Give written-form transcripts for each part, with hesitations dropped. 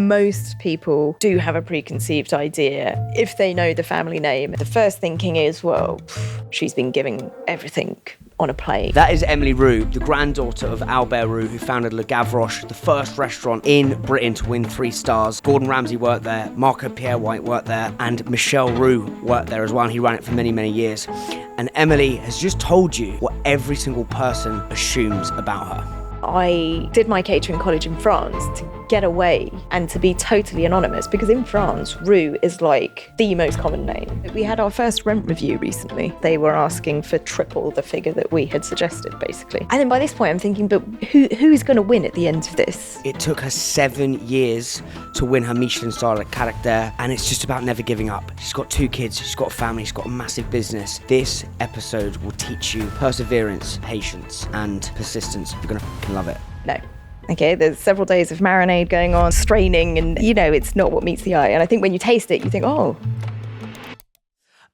most people do have a preconceived idea. If they know the family name, the first thinking is, well, she's been giving everything on a plate. That is Emily Roux, the granddaughter of Albert Roux, who founded Le Gavroche, the first restaurant in Britain to win 3 stars. Gordon Ramsay worked there, Marco Pierre White worked there, and Michel Roux worked there as well, and he ran it for many, many years. And Emily has just told you what every single person assumes about her. I did my catering college in France to get away and to be totally anonymous, because in France, Roux is like the most common name. We had our first rent review recently. They were asking for triple the figure that we had suggested, basically. And then by this point, I'm thinking, but who's going to win at the end of this? It took her 7 years to win her Michelin star at Caractère, and it's just about never giving up. She's got 2 kids, she's got a family, she's got a massive business. This episode will teach you perseverance, patience, and persistence. You're going to love it. No. Okay, there's several days of marinade going on, straining, and it's not what meets the eye. And I think when you taste it, you think, oh.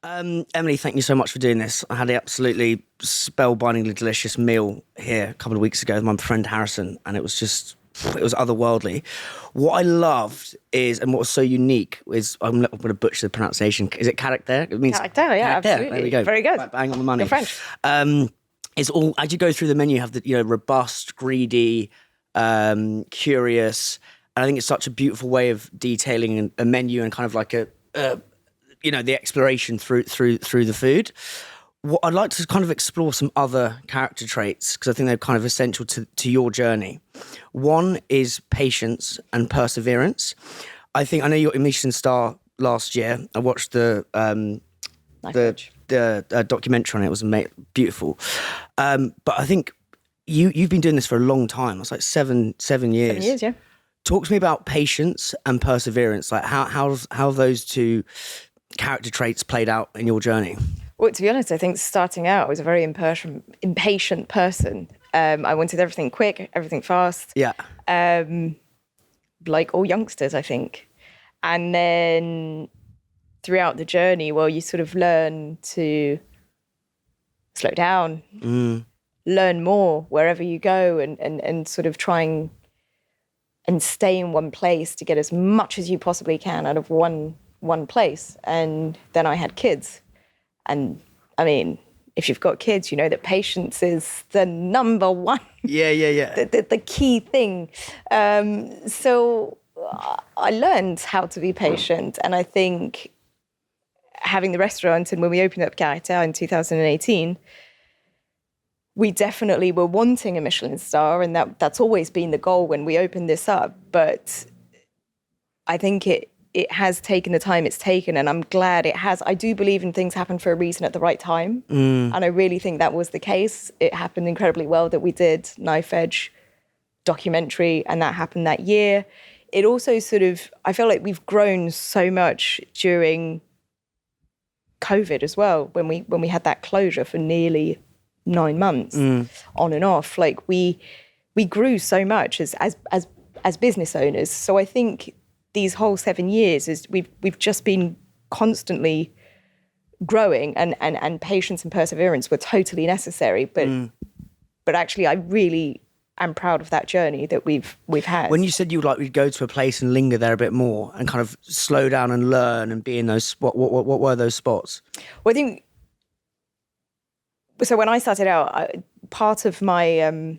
Emily, thank you so much for doing this. I had an absolutely spellbindingly delicious meal here a couple of weeks ago with my friend Harrison, and it was otherworldly. What I loved is, and what was so unique is, I'm going to butcher the pronunciation. Is it Caractère? It means Caractère, yeah, Caractère. absolutely. There we go. Very good. Right, bang on the money. You're French. It's all, as you go through the menu, you have the robust, greedy, curious, and I think it's such a beautiful way of detailing a menu and kind of like the exploration through the food. What I'd like to kind of explore some other character traits, because I think they're kind of essential to your journey. One is patience and perseverance. I know you got a Michelin star last year. I watched the documentary on it. It was beautiful. But I think you've been doing this for a long time. It's like seven years. 7 years, yeah. Talk to me about patience and perseverance. Like how those two character traits played out in your journey? Well, to be honest, I think starting out, I was a very impatient person. I wanted everything quick, everything fast. Yeah. Like all youngsters, I think. And then throughout the journey, well, you sort of learn to slow down, learn more wherever you go, and sort of trying and stay in one place to get as much as you possibly can out of one place. And then I had kids. And I mean, if you've got kids, you know that patience is the number one. Yeah. The key thing. So I learned how to be patient. And I think having the restaurant, and when we opened up Caractère in 2018, we definitely were wanting a Michelin star, and that's always been the goal when we opened this up. But I think it has taken the time it's taken, and I'm glad it has. I do believe in things happen for a reason at the right time. And I really think that was the case. It happened incredibly well that we did Knife Edge documentary, and that happened that year. It also I feel like we've grown so much during COVID as well, when we had that closure for nearly 9 months on and off. Like we grew so much as business owners. So I think these whole 7 years is we've just been constantly growing, and patience and perseverance were totally necessary. But actually, I really am proud of that journey that we've had. When you said we'd go to a place and linger there a bit more and kind of slow down and learn and be in those spots, what were those spots? Well, I think so. When I started out, part of my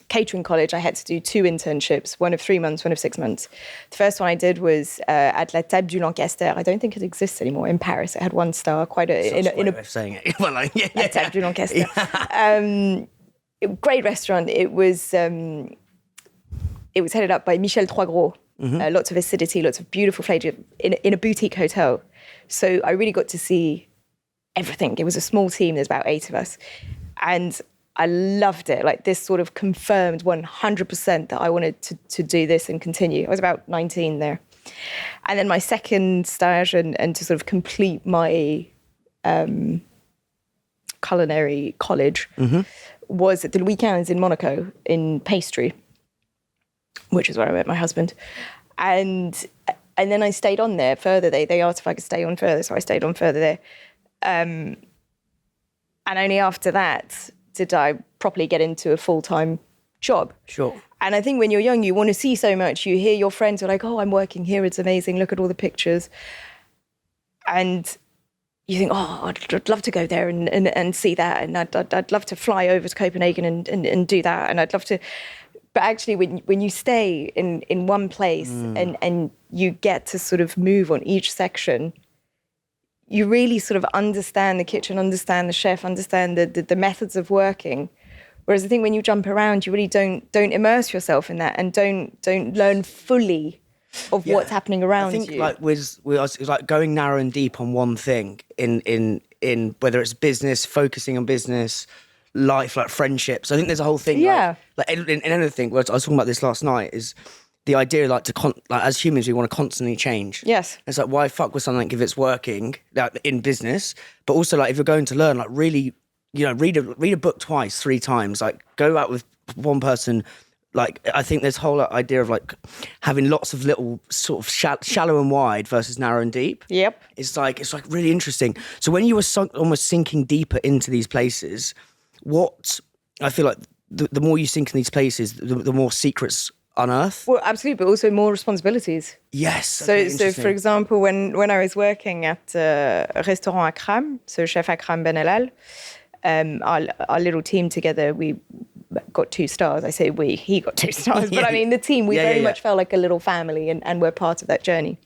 catering college, I had to do 2 internships, one of 3 months, one of 6 months. The first one I did was at La Table du Lancaster. I don't think it exists anymore in Paris. It had 1 star, quite in a way of saying it. Well, like, yeah. La Table du Lancaster. Great restaurant. It was headed up by Michel Gros. Lots of acidity, lots of beautiful flavour in a boutique hotel. So I really got to see everything. It was a small team. There's about 8 of us. And I loved it. Like, this sort of confirmed 100% that I wanted to do this and continue. I was about 19 there. And then my second stage and to sort of complete my culinary college was at the Louis XV in Monaco in pastry, which is where I met my husband. And then I stayed on there further. They asked if I could stay on further, so I stayed on further there. And only after that did I properly get into a full-time job. Sure. And I think when you're young, you want to see so much. You hear your friends are like, oh, I'm working here. It's amazing. Look at all the pictures. And you think, oh, I'd love to go there and see that. And I'd love to fly over to Copenhagen and do that. And I'd love to. But actually, when you stay in one place and you get to sort of move on each section, you really sort of understand the kitchen, understand the chef, understand the methods of working. Whereas I think when you jump around, you really don't immerse yourself in that and don't learn fully of what's happening around you. I think like with us, it's like going narrow and deep on one thing in whether it's business, focusing on business, life, like friendships. I think there's a whole thing. Like in anything. I was talking about this last night. Is the idea like like as humans we want to constantly change. Yes. It's like why fuck with something if it's working like in business, but also like if you're going to learn, like really, you know, read a book twice, 3 times, like go out with one person. Like I think this whole idea of like having lots of little sort of shallow and wide versus narrow and deep. Yep. It's like really interesting. So when you were almost sinking deeper into these places, what I feel like the more you sink in these places, the more secrets unearth. Well, absolutely, but also more responsibilities. Yes. So for example, when I was working at Restaurant Akram, so Chef Akram Ben Elal, our little team together, we got 2 stars. I say we, he got 2 stars, but I mean the team, we very much felt like a little family and we're part of that journey.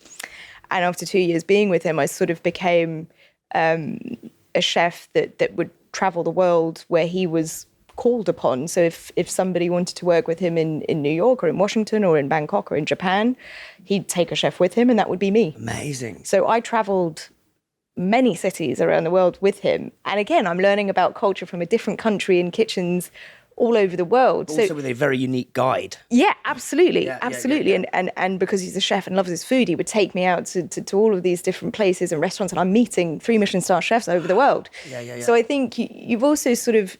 And after 2 years being with him, I sort of became a chef that would travel the world where he was called upon. So if somebody wanted to work with him in New York or in Washington or in Bangkok or in Japan, he'd take a chef with him and that would be me. Amazing. So I traveled many cities around the world with him. And again, I'm learning about culture from a different country in kitchens all over the world. But also with a very unique guide. Yeah, absolutely. Absolutely. And because he's a chef and loves his food, he would take me out to all of these different places and restaurants, and I'm meeting 3 Michelin star chefs over the world. So I think you've also sort of,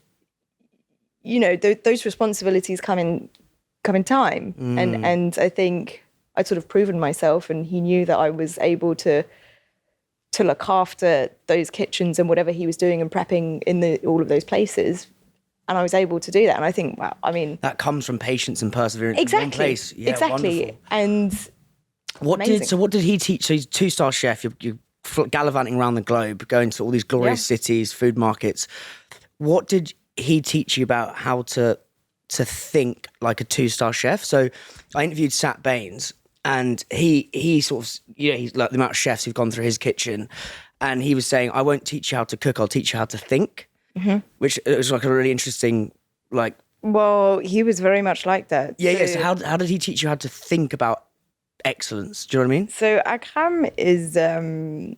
you know, those responsibilities come in time. And I think I'd sort of proven myself, and he knew that I was able to look after those kitchens and whatever he was doing and prepping in all of those places. And I was able to do that. And I think, wow, I mean... That comes from patience and perseverance exactly, in one place. Yeah, exactly. Wonderful. And what did he teach? So he's a 2-star chef. You're gallivanting around the globe, going to all these glorious cities, food markets. What did he teach you about how to think like a 2-star chef? So I interviewed Sat Baines, and he sort of, you know, he's like the amount of chefs who've gone through his kitchen, and he was saying, I won't teach you how to cook, I'll teach you how to think. Mm-hmm. Which was like a really interesting, like... Well, he was very much like that. Yeah. So how did he teach you how to think about excellence? Do you know what I mean? So Akram is, at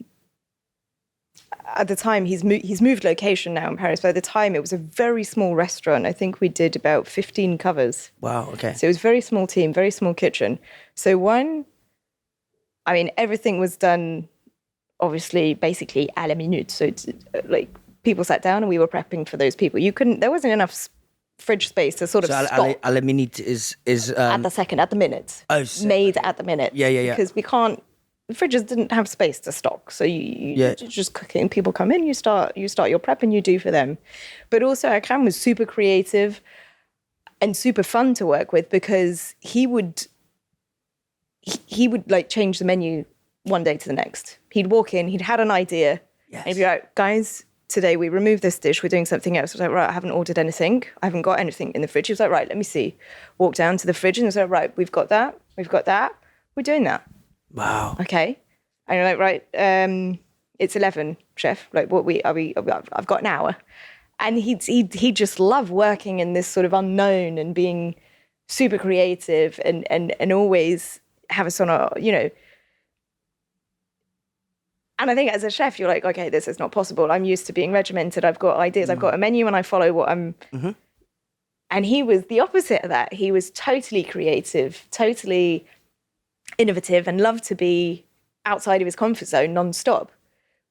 the time, he's moved location now in Paris, but at the time it was a very small restaurant. I think we did about 15 covers. Wow, okay. So it was a very small team, very small kitchen. So everything was done, obviously, basically à la minute. So it's like... people sat down and we were prepping for those people. There wasn't enough fridge space to sort of stop. À la minute is at the second, at the minute. Oh, made at the minute. Yeah. Because the fridges didn't have space to stock. So you're just cooking. People come in, you start your prep and you do for them. But also Akram was super creative and super fun to work with, because he would like change the menu one day to the next. He'd walk in, he'd had an idea, and he'd be like, guys, today we removed this dish, we're doing something else. I was like, right, I haven't ordered anything. I haven't got anything in the fridge. He was like, right, let me see. Walked down to the fridge and he was like, right, we've got that. We're doing that. Wow. Okay. And you're like, right, it's 11, chef. Like, I've got an hour. And he just loved working in this sort of unknown and being super creative and always have us on a, you know. And I think as a chef, you're like, okay, this is not possible. I'm used to being regimented. I've got ideas. I've got a menu and I follow what I'm... Mm-hmm. And he was the opposite of that. He was totally creative, totally innovative, and loved to be outside of his comfort zone nonstop,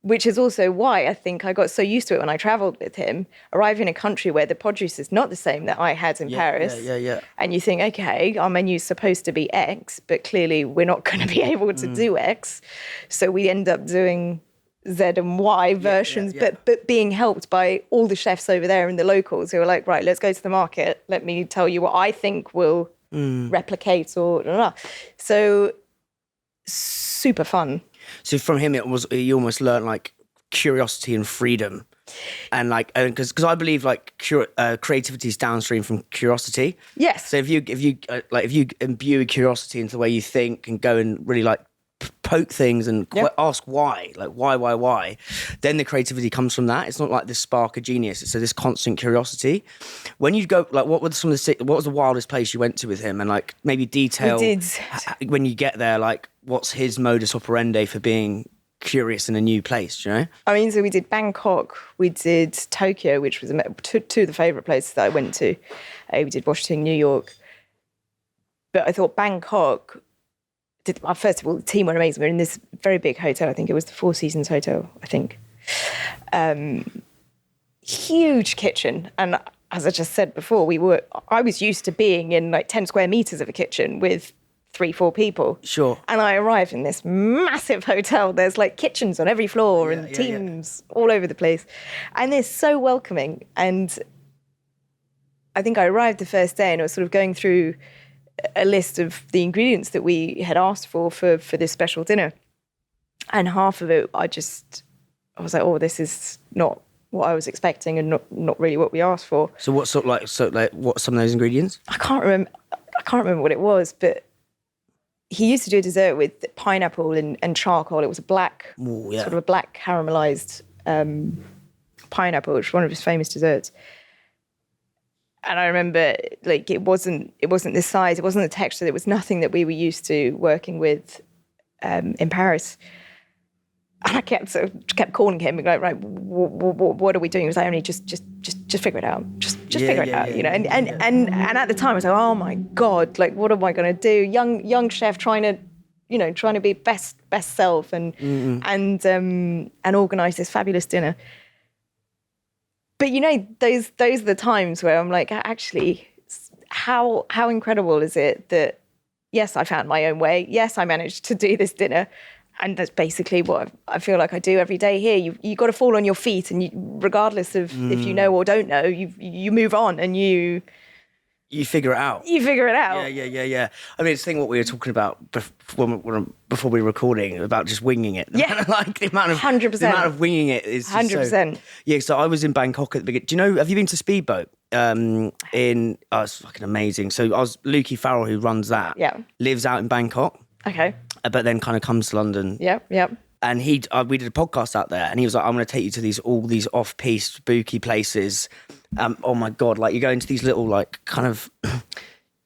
which is also why I think I got so used to it when I traveled with him, arriving in a country where the produce is not the same that I had in Paris. Yeah. And you think, okay, our menu's supposed to be X, but clearly we're not going to be able to do X. So we end up doing Z and Y versions, but being helped by all the chefs over there and the locals who are like, right, let's go to the market. Let me tell you what I think will replicate or blah, blah. So super fun. So from him, you almost learned like curiosity and freedom, and like because I believe like creativity is downstream from curiosity. Yes. So if you imbue curiosity into the way you think and go and really like poke things and ask why, like why, then the creativity comes from that. It's not like this spark of genius. It's this constant curiosity. When you go, like, what was the wildest place you went to with him, and like maybe detail when you get there, like what's his modus operandi for being curious in a new place, you know? I mean, so we did Bangkok, we did Tokyo, which was two of the favourite places that I went to. We did Washington, New York. But I thought Bangkok, first of all, the team were amazing. We were in this very big hotel. I think it was the Four Seasons Hotel, I think. Huge kitchen. And as I just said before, I was used to being in like 10 square meters of a kitchen with 3-4 people. Sure. And I arrived in this massive hotel. There's like kitchens on every floor and teams all over the place. And they're so welcoming. And I think I arrived the first day and I was sort of going through a list of the ingredients that we had asked for this special dinner. And half of it, I was like, oh, this is not what I was expecting and not really what we asked for. So what what's some of those ingredients? I can't remember what it was, but he used to do a dessert with pineapple and charcoal. It was sort of a black caramelized pineapple, which was one of his famous desserts. And I remember, like, it wasn't the size, it wasn't the texture, there was nothing that we were used to working with in Paris. And I kept calling him and going, right, what are we doing? He was like, only just figure it out. Just figure it out, you know. And at the time I was like, oh my God, like what am I going to do? Young chef trying to be best self and organise this fabulous dinner. But you know, those are the times where I'm like, actually, how incredible is it that yes, I found my own way. Yes, I managed to do this dinner. And that's basically what I feel like I do every day here. You've got to fall on your feet, and regardless of if you know or don't know, you move on and you figure it out. You figure it out. Yeah. I mean, it's the thing what we were talking about before we were recording about just winging it. Like the amount of 100%. The amount of winging it is 100%. So I was in Bangkok at the beginning. Do you know? Have you been to Speedboat? It's fucking amazing. So Lukey Farrell, who runs that, lives out in Bangkok. Okay. But then kind of comes to London. Yep. And we did a podcast out there, and he was like, "I'm going to take you to all these off-piste, spooky places." Oh my God! Like you go into these little like kind of,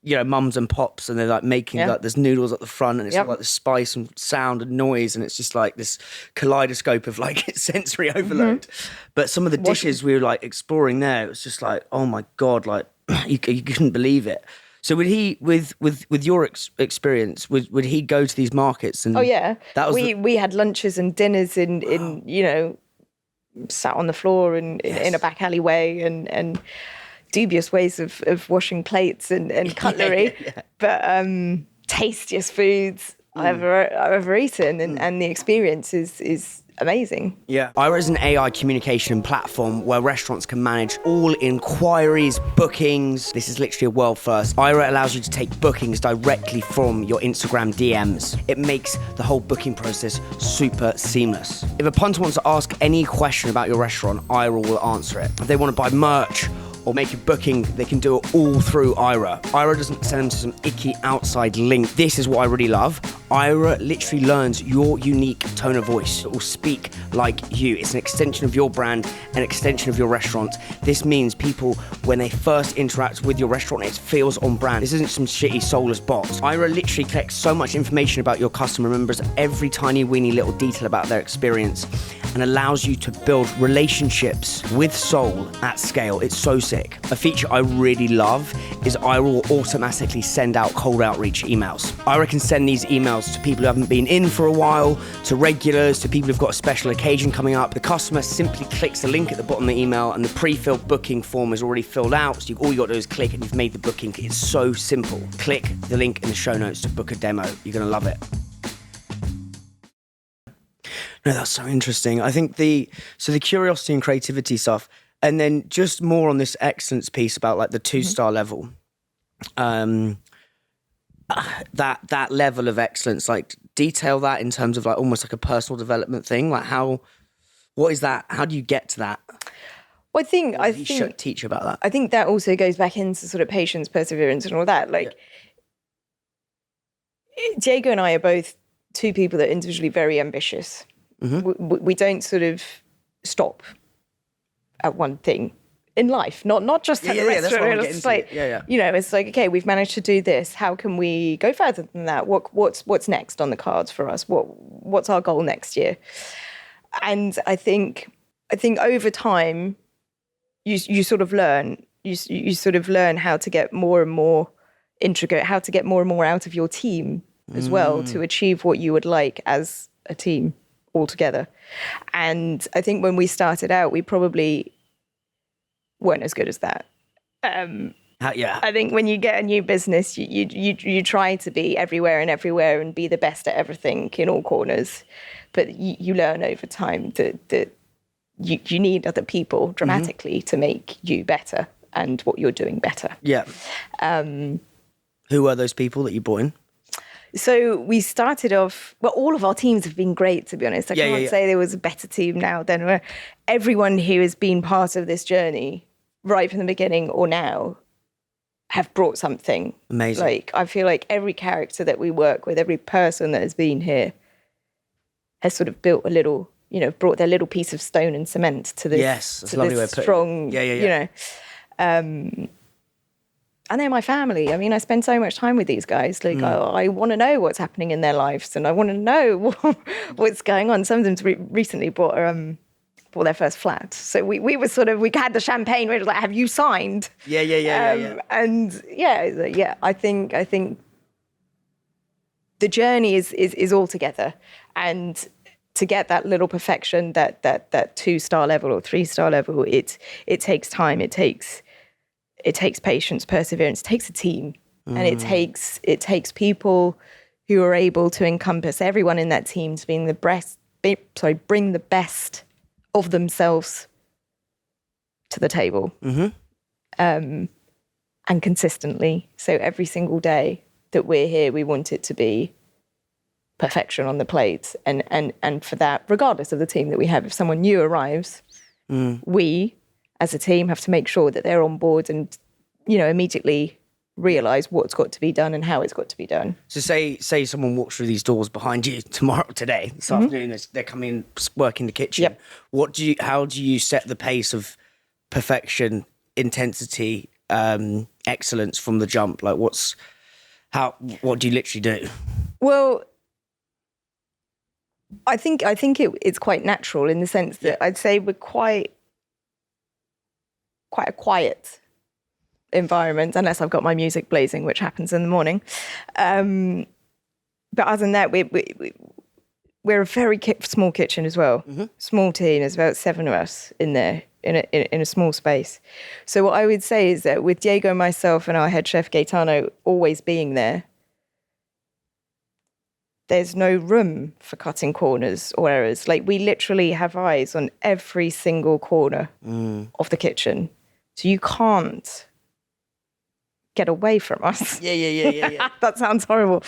you know, mums and pops, and they're like making like there's noodles at the front, and it's all like the spice and sound and noise, and it's just like this kaleidoscope of like sensory overload. Mm-hmm. But some of the dishes we were like exploring there, it was just like, oh my God! Like you couldn't believe it. So would he, with your experience, would he go to these markets? And that was we had lunches and dinners in you know, sat on the floor and in a back alleyway and dubious ways of washing plates and cutlery, but tastiest foods I've ever eaten, and the experience is amazing. Yeah. Aira is an AI communication platform where restaurants can manage all inquiries, bookings. This is literally a world first. Aira allows you to take bookings directly from your Instagram DMs. It makes the whole booking process super seamless. If a punter wants to ask any question about your restaurant, Aira will answer it. If they want to buy merch or make a booking, they can do it all through Aira. Aira doesn't send them to some icky outside link. This is what I really love. Aira literally learns your unique tone of voice. It will speak like you. It's an extension of your brand, an extension of your restaurant. This means people, when they first interact with your restaurant, it feels on brand. This isn't some shitty soulless bots. Aira literally collects so much information about your customer, remembers every tiny weeny little detail about their experience, and allows you to build relationships with soul at scale. It's so sick. A feature I really love is Aira will automatically send out cold outreach emails. Aira can send these emails to people who haven't been in for a while, to regulars, to people who've got a special occasion coming up. The customer simply clicks the link at the bottom of the email, and the pre-filled booking form is already filled out, so all you got to do is click and you've made the booking. It's so simple. Click the link in the show notes to book a demo. You're going to love it. No, that's so interesting. I think the curiosity and creativity stuff, and then just more on this excellence piece about like the 2-star level. that level of excellence, like detail that in terms of like almost like a personal development thing, like what is that, how do you get to that? Well, I think teach you about that. I think that also goes back into sort of patience, perseverance and all that. Like Diego and I are both two people that are individually very ambitious. We don't sort of stop at one thing in life, not just at the restaurant. It's like, you know, it's like, okay, we've managed to do this. How can we go further than that? What's next on the cards for us? What's our goal next year? And I think over time, you sort of learn. You sort of learn how to get more and more intricate, how to get more and more out of your team as well to achieve what you would like as a team altogether. And I think when we started out, we probably weren't as good as that. I think when you get a new business, you try to be everywhere and be the best at everything in all corners. But you learn over time that you need other people dramatically to make you better and what you're doing better. Yeah. Who are those people that you brought in? So we started off, well, all of our teams have been great, to be honest. I can't say there was a better team now than everyone who has been part of this journey right from the beginning or now have brought something. Amazing. Like, I feel like every character that we work with, every person that has been here has sort of built a little, you know, brought their little piece of stone and cement to this, that's a lovely way of putting it. Strong, you know. And they're my family. I mean, I spend so much time with these guys. Like, I want to know what's happening in their lives, and I want to know what's going on. Some of them recently bought their first flat. So we had the champagne. We were like, "Have you signed?" Yeah. And I think the journey is all together, and to get that little perfection, that 2-star level or 3-star level, it takes time. It takes patience, perseverance. It takes a team, and it takes people who are able to encompass everyone in that team to bring the best of themselves to the table, and consistently. So every single day that we're here, we want it to be perfection on the plate, and for that, regardless of the team that we have, if someone new arrives, we as a team have to make sure that they're on board and, you know, immediately realize what's got to be done and how it's got to be done. So say someone walks through these doors behind you today, this afternoon, they're coming work in the kitchen. Yep. How do you set the pace of perfection, intensity, excellence from the jump? Like what do you literally do? Well, I think it's quite natural in the sense that I'd say we're quite a quiet environment, unless I've got my music blazing, which happens in the morning. But other than that, we're a very small kitchen as well. Small team. There's about 7 of us in there in a small space. So what I would say is that with Diego, myself, and our head chef Gaetano always being there, there's no room for cutting corners or errors. Like, we literally have eyes on every single corner of the kitchen. So you can't get away from us. Yeah. That sounds horrible.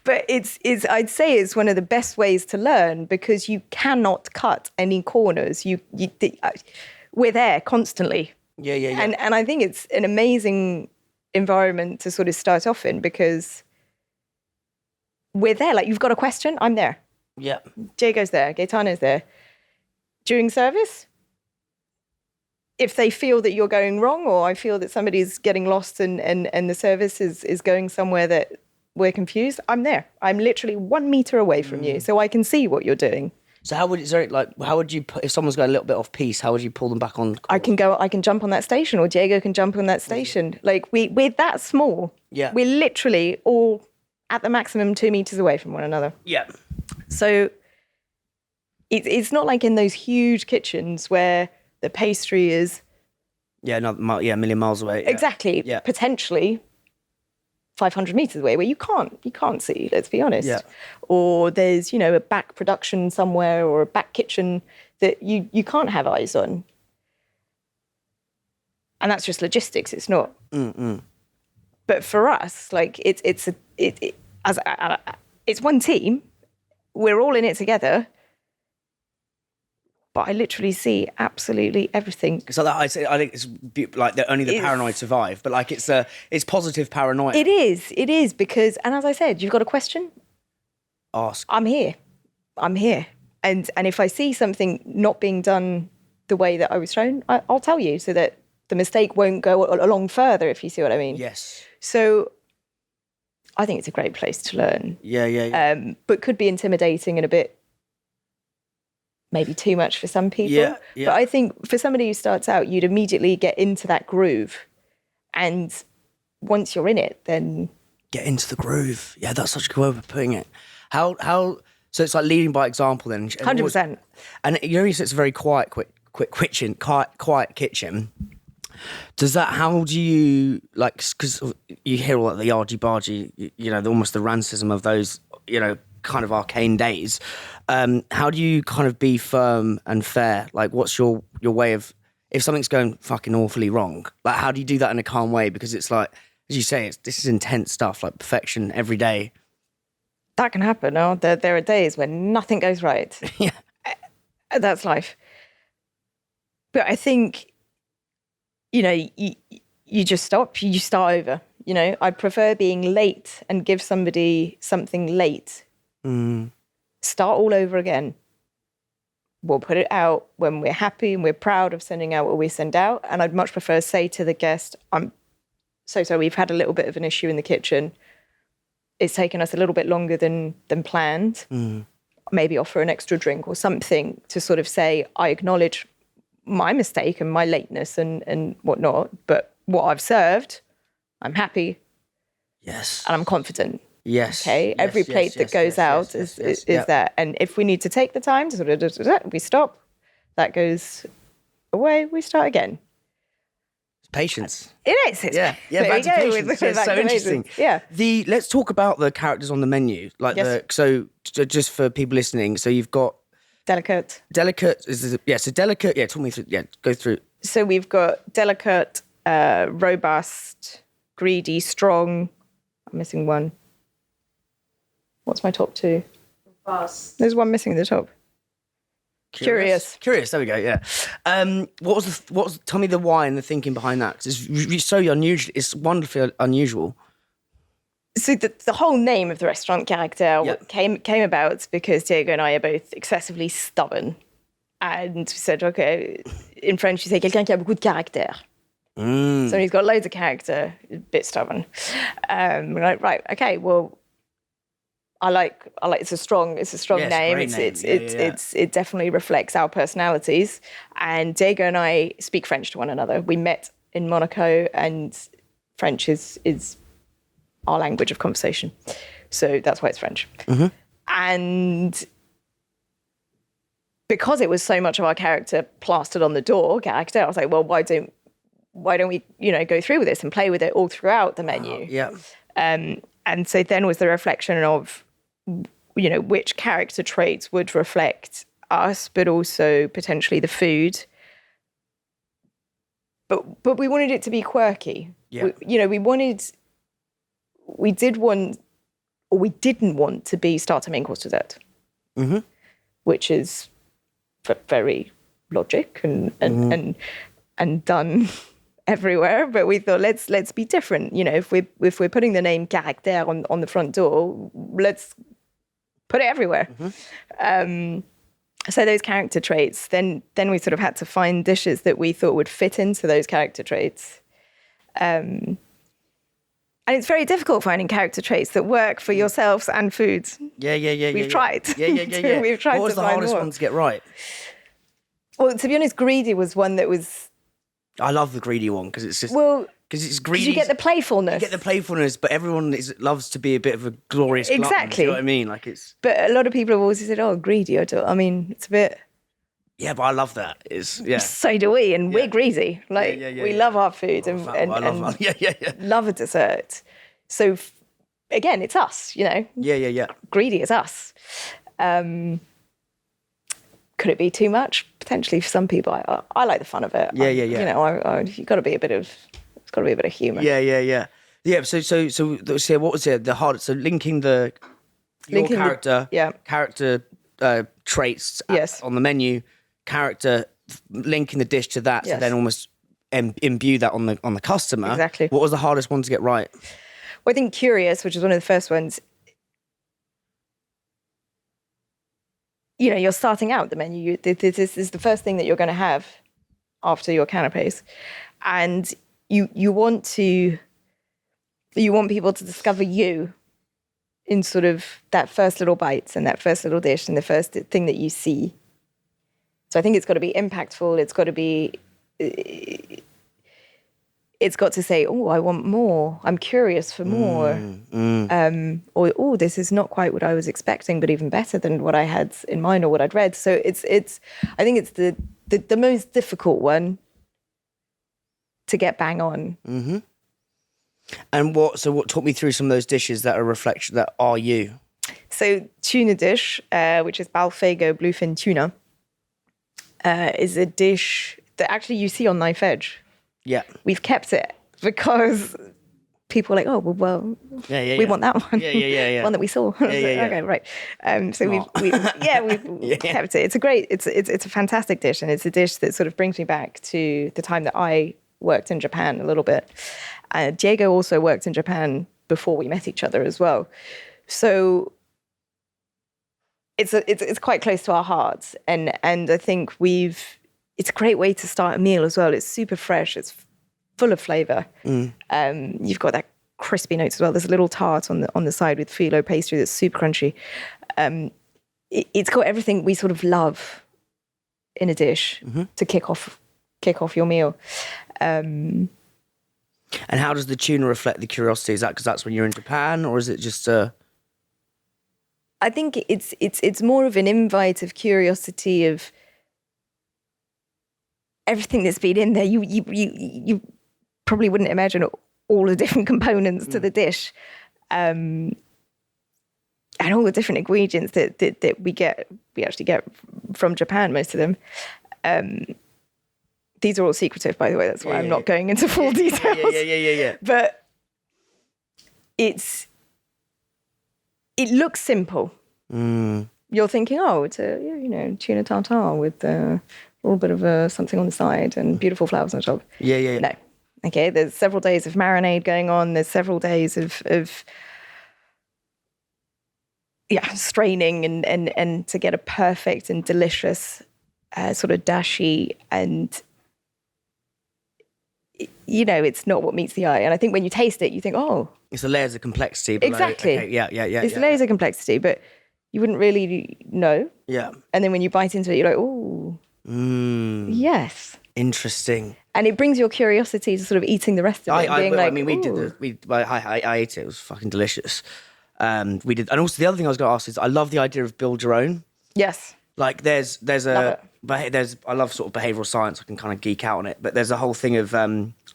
But I'd say it's one of the best ways to learn, because you cannot cut any corners. We're there constantly. Yeah. And I think it's an amazing environment to sort of start off in, because we're there. Like, you've got a question, I'm there. Yeah. Diego's there, Gaetano's there. During service, if they feel that you're going wrong, or I feel that somebody's getting lost and the service is going somewhere that we're confused, I'm there. I'm literally 1 meter away from you, so I can see what you're doing. So how would you, if someone's going a little bit off piece, how would you pull them back on course? I can jump on that station, or Diego can jump on that station. Like, we're that small. Yeah. We're literally all at the maximum 2 meters away from one another. Yeah. So it's not like in those huge kitchens where the pastry is a million miles away. Yeah. Exactly. Yeah. Potentially 500 meters away, where you can't see, let's be honest. Yeah. Or there's, you know, a back production somewhere, or a back kitchen that you can't have eyes on. And that's just logistics. It's not But for us, like it's one team. We're all in it together. But I literally see absolutely everything. So that I think it's like only the paranoid survive, but like it's positive paranoia. It is because, and as I said, you've got a question. Ask. I'm here, and if I see something not being done the way that I was shown, I'll tell you so that the mistake won't go along further. If you see what I mean. Yes. So, I think it's a great place to learn. Yeah. But could be intimidating and a bit. Maybe too much for some people. Yeah. But I think for somebody who starts out, you'd immediately get into that groove. And once you're in it, then... Get into the groove. Yeah, that's such a good way of putting it. How? So it's like leading by example then. 100%. And you know, it's a very quiet kitchen. How do you, like, because you hear all the argy-bargy, you know, almost the rancism of those, you know, kind of arcane days. How do you kind of be firm and fair? Like, what's your way of, if something's going fucking awfully wrong, like, how do you do that in a calm way? Because it's like, as you say, this is intense stuff, like perfection every day. That can happen. No? There are days when nothing goes right. Yeah. That's life. But I think, you know, you just stop, you start over. You know, I prefer being late and give somebody something late. Start all over again. We'll put it out when we're happy and we're proud of sending out what we send out. And I'd much prefer say to the guest, I'm so sorry, we've had a little bit of an issue in the kitchen. It's taken us a little bit longer than planned. Maybe offer an extra drink or something to sort of say, I acknowledge my mistake and my lateness and whatnot, but what I've served, I'm happy. Yes. And I'm confident. Yes. Okay. Yes, Every plate that goes out is that. And if we need to take the time to sort of, we stop, that goes away, we start again. Patience. It is. Yeah. Back to patience. It's so interesting. Yeah. Let's talk about the characters on the menu. Like just for people listening. So you've got Delicate. So delicate. Yeah. Talk me through. Yeah. Go through. So we've got delicate, robust, greedy, strong. I'm missing one. What's my top two? Fast. There's one missing at the top. Curious. There we go. Yeah. What was? Tell me the why and the thinking behind that. 'Cause it's so unusual. It's wonderfully unusual. So the whole name of the restaurant, Caractère, came about because Diego and I are both excessively stubborn, and we said, okay, in French you say quelqu'un qui a beaucoup de caractère. So he's got loads of character, a bit stubborn. We're like, right, okay, well, I like it's a strong name. It definitely reflects our personalities. And Diego and I speak French to one another. We met in Monaco, and French is our language of conversation. So that's why it's French. And because it was so much of our character plastered on the door, Caractère, I was like, well, why don't we, go through with this and play with it all throughout the menu? And so then was the reflection of, which character traits would reflect us, but also potentially the food. But we wanted it to be quirky. Yeah. We didn't want to be starter, main course, dessert, which is very logic and done everywhere. But we thought let's be different. If we're putting the name Caractère on the front door, let's put it everywhere. So those character traits, then we sort of had to find dishes that we thought would fit into those character traits. And it's very difficult finding character traits that work for yourselves and foods. Yeah. We've tried. Yeah. We've tried. What was the hardest one to get right? Well, to be honest, greedy was one that was... I love the greedy one because it's just... Well, because it's greedy. You get the playfulness. But everyone loves to be a bit of a glorious glutton. Exactly. Do you know what I mean? Like it's... But a lot of people have always said, oh, greedy. It's a bit... Yeah, but I love that. So do we, and we're greedy. We love our food and love a dessert. So again, it's us, Yeah. Greedy is us. Could it be too much? Potentially for some people. I like the fun of it. Yeah. You got to be a bit of. It's got to be a bit of humour. Yeah. Yeah. So what was it? The hardest. So linking your character, character traits Yes. on the menu, character linking the dish to that, Yes. to then almost imbue that on the customer. Exactly. What was the hardest one to get right? Well, I think curious, which is one of the first ones. You know, you're starting out the menu. This is the first thing that you're going to have after your canapes, and you want people to discover you in sort of that first little bites and that first little dish and the first thing that you see. So I think it's got to be impactful. It's got to say, oh, I want more. I'm curious for more. Or, oh, this is not quite what I was expecting, but even better than what I had in mind or what I'd read. So I think it's the most difficult one to get bang on. Mm-hmm. And what talk me through some of those dishes that are reflection, that are you? So tuna dish, which is Balfago bluefin tuna, is a dish that actually you see on Knife Edge. Yeah. We've kept it because people are like, oh, well, we want that one. Yeah. One that we saw. Okay, right. So we've kept it. It's a fantastic dish, and it's a dish that sort of brings me back to the time that I worked in Japan a little bit. Diego also worked in Japan before we met each other as well. So it's quite close to our hearts, and I think it's a great way to start a meal as well. It's super fresh. It's full of flavour. You've got that crispy notes as well. There's a little tart on the side with phyllo pastry that's super crunchy. It's got everything we sort of love in a dish to kick off your meal. And how does the tuna reflect the curiosity? Is that because that's when you're in Japan, or is it just I think it's more of an invite of curiosity of everything that's been in there. You probably wouldn't imagine all the different components to the dish, and all the different ingredients that we actually get from Japan. Most of them. These are all secretive, by the way. That's why I'm not going into full details. Yeah. But it looks simple. You're thinking, oh, it's a tuna tartare with a little bit of something on the side and beautiful flowers on top. Yeah. No. Okay, there's several days of marinade going on. There's several days of straining and to get a perfect and delicious sort of dashi, and it's not what meets the eye. And I think when you taste it, you think, oh, it's the layers of complexity below. Exactly. Okay, yeah. It's the layers of complexity, but you wouldn't really know. Yeah. And then when you bite into it, you're like, oh, yes. Interesting. And it brings your curiosity to sort of eating the rest of it. I ate it. It was fucking delicious. We did, and also the other thing I was going to ask is, I love the idea of build your own. Yes. Like I love sort of behavioural science. I can kind of geek out on it, but there's a whole thing of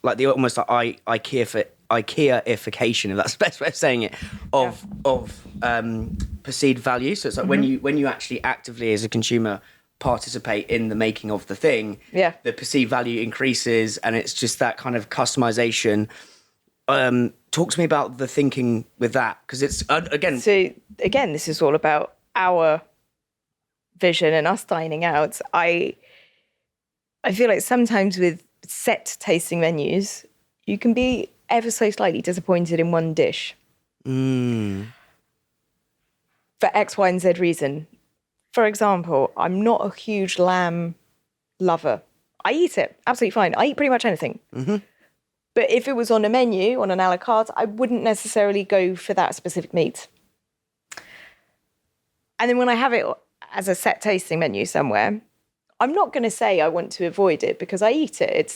like the almost like IKEA-ification, if that's the best way of saying it, of perceived value. So it's like when you actually actively as a consumer participate in the making of the thing, the perceived value increases, and it's just that kind of customization. Talk to me about the thinking with that, because it's again. So again, this is all about our vision and us dining out. I feel like sometimes with set tasting menus, you can be ever so slightly disappointed in one dish for X, Y, and Z reason. For example, I'm not a huge lamb lover. I eat it absolutely fine. I eat pretty much anything. But if it was on a menu, on an a la carte, I wouldn't necessarily go for that specific meat. And then when I have it as a set tasting menu somewhere, I'm not going to say I want to avoid it because I eat it.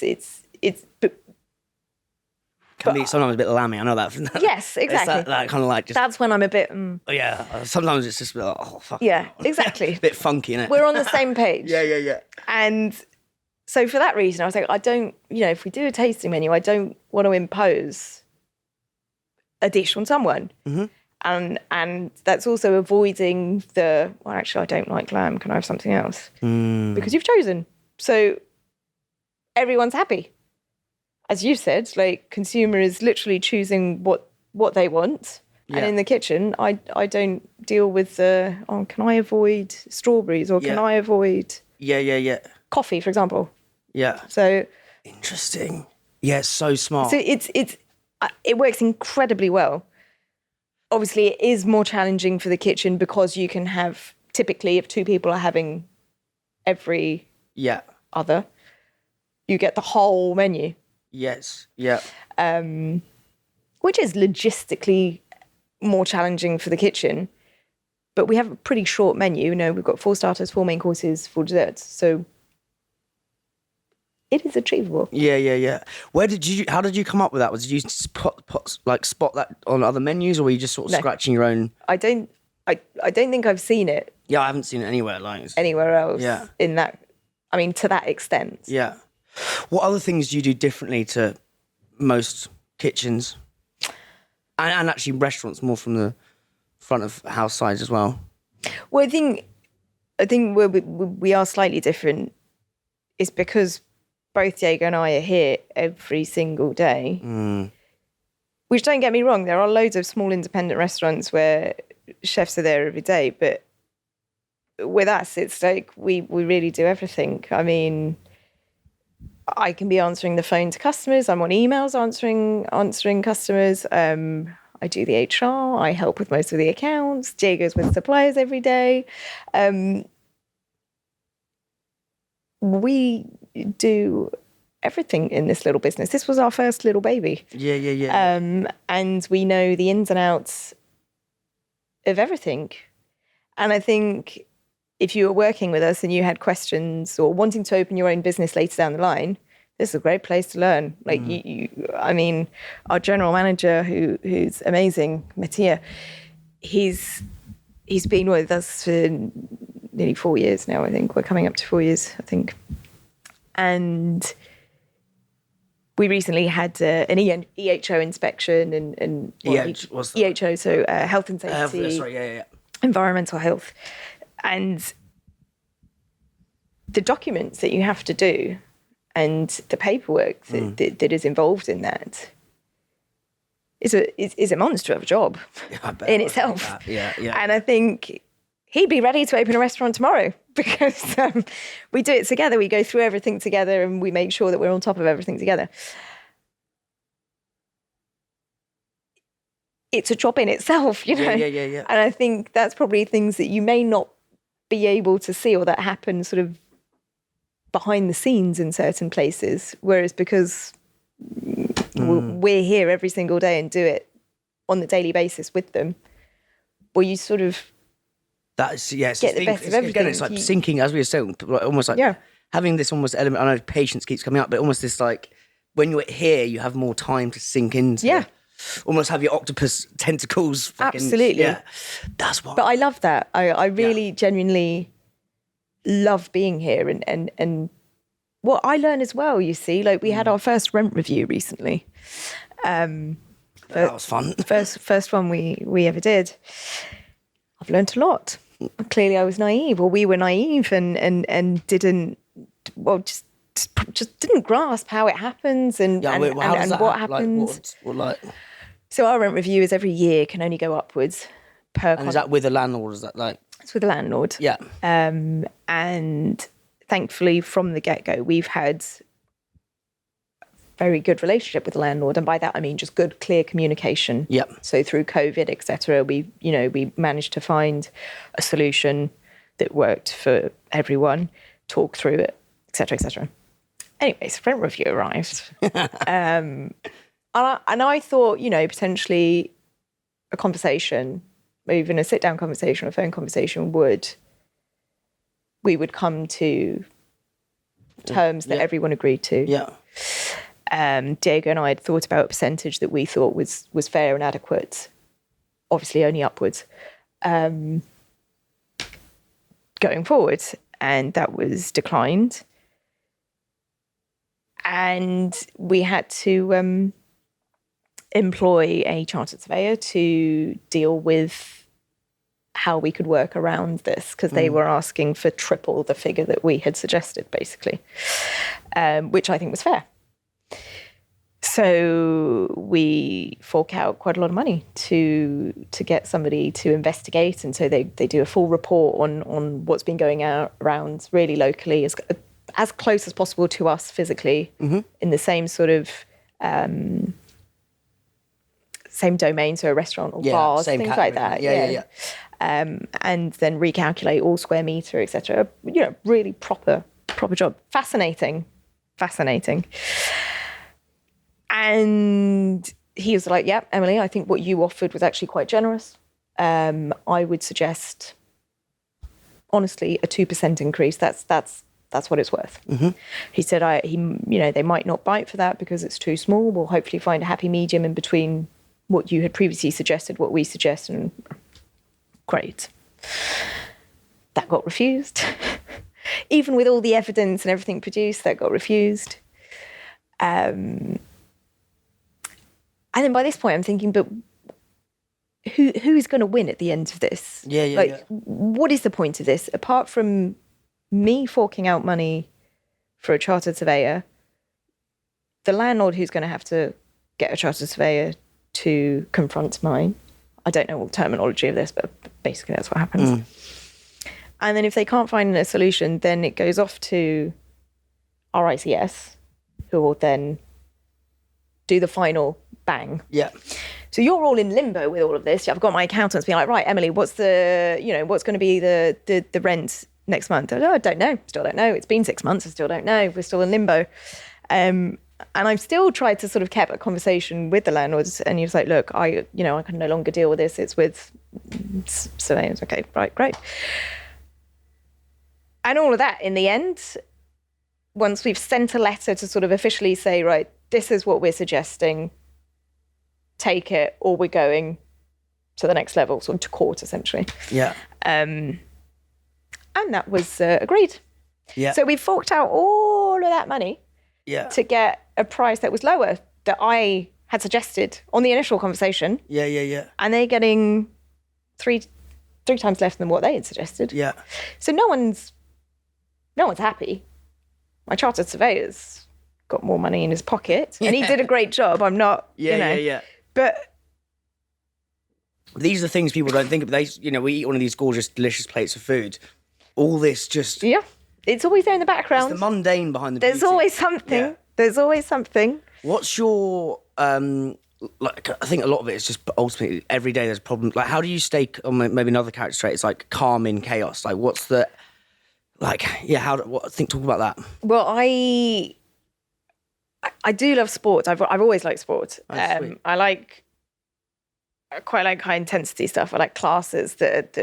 Can be sometimes a bit lammy. I know that. Yes, exactly. It's that kind of like just. That's when I'm a bit. Yeah. Sometimes it's just oh fuck. Yeah, exactly. A bit funky, innit? We're on the same page. Yeah. And so for that reason, I was like, I don't. If we do a tasting menu, I don't want to impose a dish on someone. And that's also avoiding actually, I don't like lamb. Can I have something else? Because you've chosen. So everyone's happy. as you said, like consumer is literally choosing what they want. Yeah. And in the kitchen, I don't deal with can I avoid strawberries or can Yeah. I avoid Yeah. coffee, for example. Yeah. So Interesting. Yeah, it's so smart. So it works incredibly well. Obviously, it is more challenging for the kitchen because you can have, typically, if two people are having every other, you get the whole menu. Yes. Yeah. Which is logistically more challenging for the kitchen. But we have a pretty short menu. You know, we've got 4 starters, 4 main courses, 4 desserts. So it is achievable. Yeah. How did you come up with that? Did you spot that on other menus, or were you just sort of scratching your own? I don't think I've seen it. Yeah, I haven't seen it anywhere else. Yeah. In that, I mean, to that extent. Yeah. What other things do you do differently to most kitchens, and actually restaurants, more from the front of house side as well? Well, I think where we are slightly different is because both Diego and I are here every single day. Which, don't get me wrong, there are loads of small independent restaurants where chefs are there every day, but with us, it's like we really do everything. I mean, I can be answering the phone to customers. I'm on emails answering customers. I do the HR. I help with most of the accounts. Diego's with suppliers every day. We do everything in this little business. This was our first little baby. Yeah. And we know the ins and outs of everything. And I think if you were working with us and you had questions or wanting to open your own business later down the line, this is a great place to learn. Like I mean, our general manager, who's amazing, Mattia, he's been with us for nearly 4 years now. I think we're coming up to 4 years. I think, and we recently had an EHO inspection and EHO, so health and safety, environmental health, and the documents that you have to do and the paperwork that is involved in that is a monster of a job in itself. Yeah. And I think he'd be ready to open a restaurant tomorrow because we do it together. We go through everything together and we make sure that we're on top of everything together. It's a job in itself, you know? Yeah. And I think that's probably things that you may not be able to see or that happen sort of behind the scenes in certain places. Whereas because we're here every single day and do it on the daily basis with them, well, you sort of get the best of everything. Again, it's like sinking, as we were saying, almost like having this almost element. I know patience keeps coming up, but almost this like when you're here, you have more time to sink into. Yeah. Almost have your octopus tentacles. Absolutely. Yeah. That's what. But I love that. I really genuinely love being here and what I learn as well, you see, like we had our first rent review recently. That was fun. First one we ever did. I've learned a lot. Clearly I was naive, or we were naive and didn't, well, just didn't grasp how it happens and what happens. So our rent review is every year, can only go upwards per And is that with a landlord? Is that like? It's with a landlord. Yeah. And thankfully from the get-go, we've had a very good relationship with the landlord. And by that, I mean just good, clear communication. Yeah. So through COVID, et cetera, we managed to find a solution that worked for everyone, talk through it, et cetera, et cetera. Anyways, rent review arrived. And I thought, potentially a conversation, even a sit-down conversation or a phone conversation we would come to terms that everyone agreed to. Yeah. Diego and I had thought about a percentage that we thought was fair and adequate, obviously only upwards, going forward. And that was declined. And we had to employ a chartered surveyor to deal with how we could work around this, because they were asking for triple the figure that we had suggested, basically, which I think was fair. So we fork out quite a lot of money to get somebody to investigate, and so they do a full report on what's been going around really locally, as close as possible to us physically, in the same sort of same domain, so a restaurant or bars, things category. Like that. Yeah. And then recalculate all square meter, etc. Really proper job. Fascinating. And he was like, "Yeah, Emily, I think what you offered was actually quite generous. I would suggest, honestly, a 2% increase. That's what it's worth." He said, they might not bite for that because it's too small. We'll hopefully find a happy medium in between what you had previously suggested, what we suggest, and great. That got refused. Even with all the evidence and everything produced, that got refused. And then by this point, I'm thinking, but who's going to win at the end of this? What is the point of this? Apart from me forking out money for a chartered surveyor, the landlord who's going to have to get a chartered surveyor to confront mine. I don't know all the terminology of this, but basically that's what happens. And then if they can't find a solution, then it goes off to RICS, who will then do the final bang. Yeah. So you're all in limbo with all of this. I've got my accountants being like, right, Emily, what's going to be the rent next month? I don't know. Still don't know. It's been 6 months. I still don't know. We're still in limbo. And I've still tried to sort of keep a conversation with the landlords, and he was like, look, I can no longer deal with this. It's with surveyors. Okay, right, great. And all of that, in the end, once we've sent a letter to sort of officially say, right, this is what we're suggesting, take it, or we're going to the next level, sort of to court, essentially. Yeah. And that was agreed. Yeah. So we forked out all of that money to get a price that was lower that I had suggested on the initial conversation. Yeah. And they're getting three times less than what they had suggested. Yeah. So no one's happy. My chartered surveyor's got more money in his pocket, and he did a great job. I'm not, Yeah. But these are things people don't think of. We eat one of these gorgeous, delicious plates of food. All this just... Yeah. It's always there in the background. It's the mundane behind the beauty. There's always something. Yeah. There's always something. What's your... I think a lot of it is just ultimately every day there's a problem. Like, how do you stay... Or maybe another character trait is like calm in chaos. Like, what's the... talk about that. Well, I do love sports. I've always liked sport. Oh, I quite like high intensity stuff. I like classes that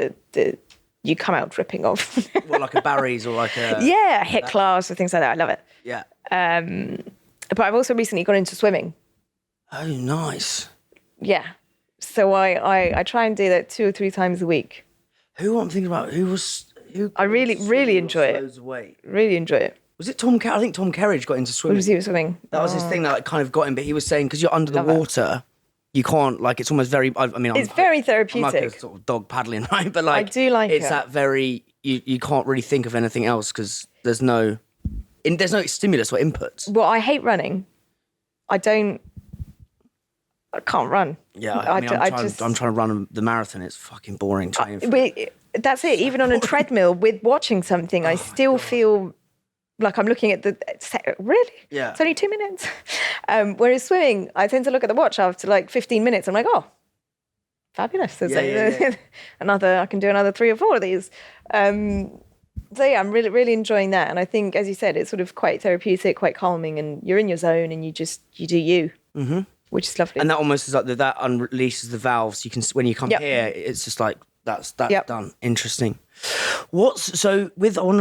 you come out dripping off. Well, like a Barry's or like a... Yeah, a HIIT class or things like that. I love it. Yeah. But I've also recently got into swimming. Oh, nice. Yeah. So I try and do that 2 or 3 times a week. Who I'm thinking about? I really enjoy it. Really enjoy it. Was it Tom? I think Tom Kerridge got into swimming. Was he swimming? That was his thing that kind of got him. But he was saying because you're under the water, you can't it's almost very. It's very therapeutic. I'm like a sort of dog paddling, right? But I do like it's it. that very. You can't really think of anything else because there's no stimulus or input. Well, I hate running. I can't run. Yeah, I'm trying to run the marathon. It's fucking boring training. That's it. Even on a treadmill with watching something, I still feel like I'm looking at really? Yeah. It's only 2 minutes. Whereas swimming, I tend to look at the watch after like 15 minutes. I'm like, oh, fabulous. There's I can do another 3 or 4 of these. So yeah, I'm really, really enjoying that. And I think, as you said, it's sort of quite therapeutic, quite calming, and you're in your zone and you do you. Mm-hmm. Which is lovely. And that almost is like that unreleases the valves. You can, when you come here, it's just like, that's done. Interesting. I want to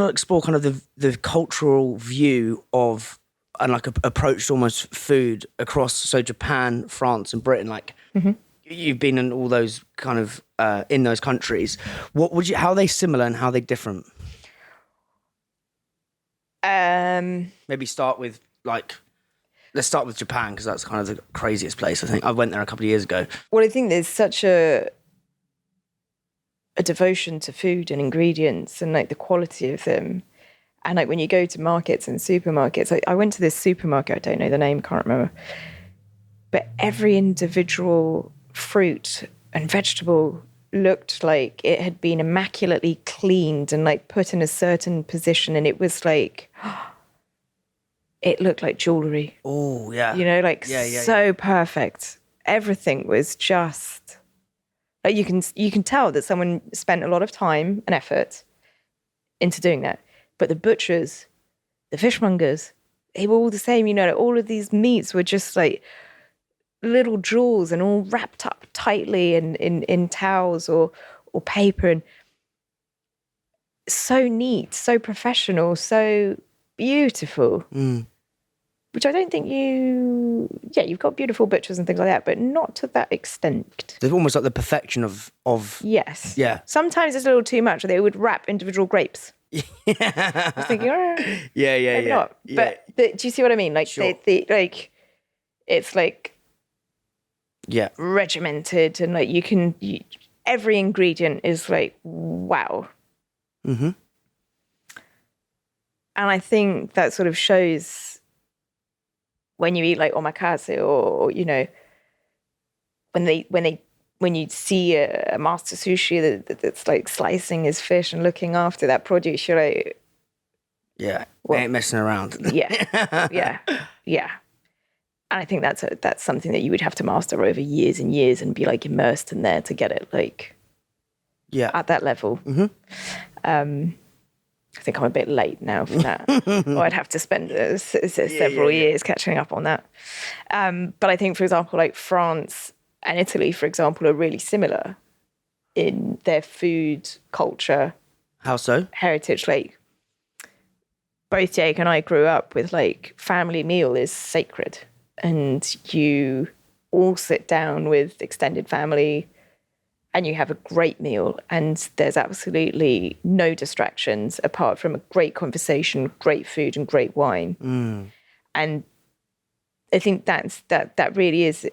explore kind of the cultural view of and like approach to almost food across Japan, France, and Britain. Like you've been in all those kind of in those countries. How are they similar and how are they different? Maybe start with let's start with Japan because that's kind of the craziest place. I think I went there a couple of years ago. Well, I think there's such a devotion to food and ingredients and like the quality of them. And like when you go to markets and supermarkets, I went to this supermarket, I don't know the name, can't remember. but every individual fruit and vegetable looked like it had been immaculately cleaned and like put in a certain position, and it was like it looked like jewelry. Oh yeah. You know, like so perfect. Everything was just like you can tell that someone spent a lot of time and effort into doing that. But the butchers, the fishmongers, they were all the same. You know, like all of these meats were just like little jewels and all wrapped up tightly in towels or paper, and so neat, so professional, so beautiful. Which I don't think you've got beautiful butchers and things like that, but not to that extent. They're almost like the perfection of Yes. Yeah. Sometimes it's a little too much. They would wrap individual grapes. I was thinking, maybe not. But do you see what I mean? Like, Sure. like it's like regimented, and like every ingredient is like, wow. Mm-hmm. And I think that sort of shows when you eat like omakase, or you know, when you see a master sushi that's like slicing his fish and looking after that produce, you're like, well, ain't messing around. yeah. And I think that's something that you would have to master over years and years and be like immersed in there to get it like at that level. Mm-hmm. I think I'm a bit late now for that. Or I'd have to spend several years catching up on that. But I think, for example, like France and Italy, for example, are really similar in their food culture. How so? Heritage. Like, both Jake and I grew up with like family meal is sacred. And you all sit down with extended family and you have a great meal, and there's absolutely no distractions apart from a great conversation, great food, and great wine. And I think that really is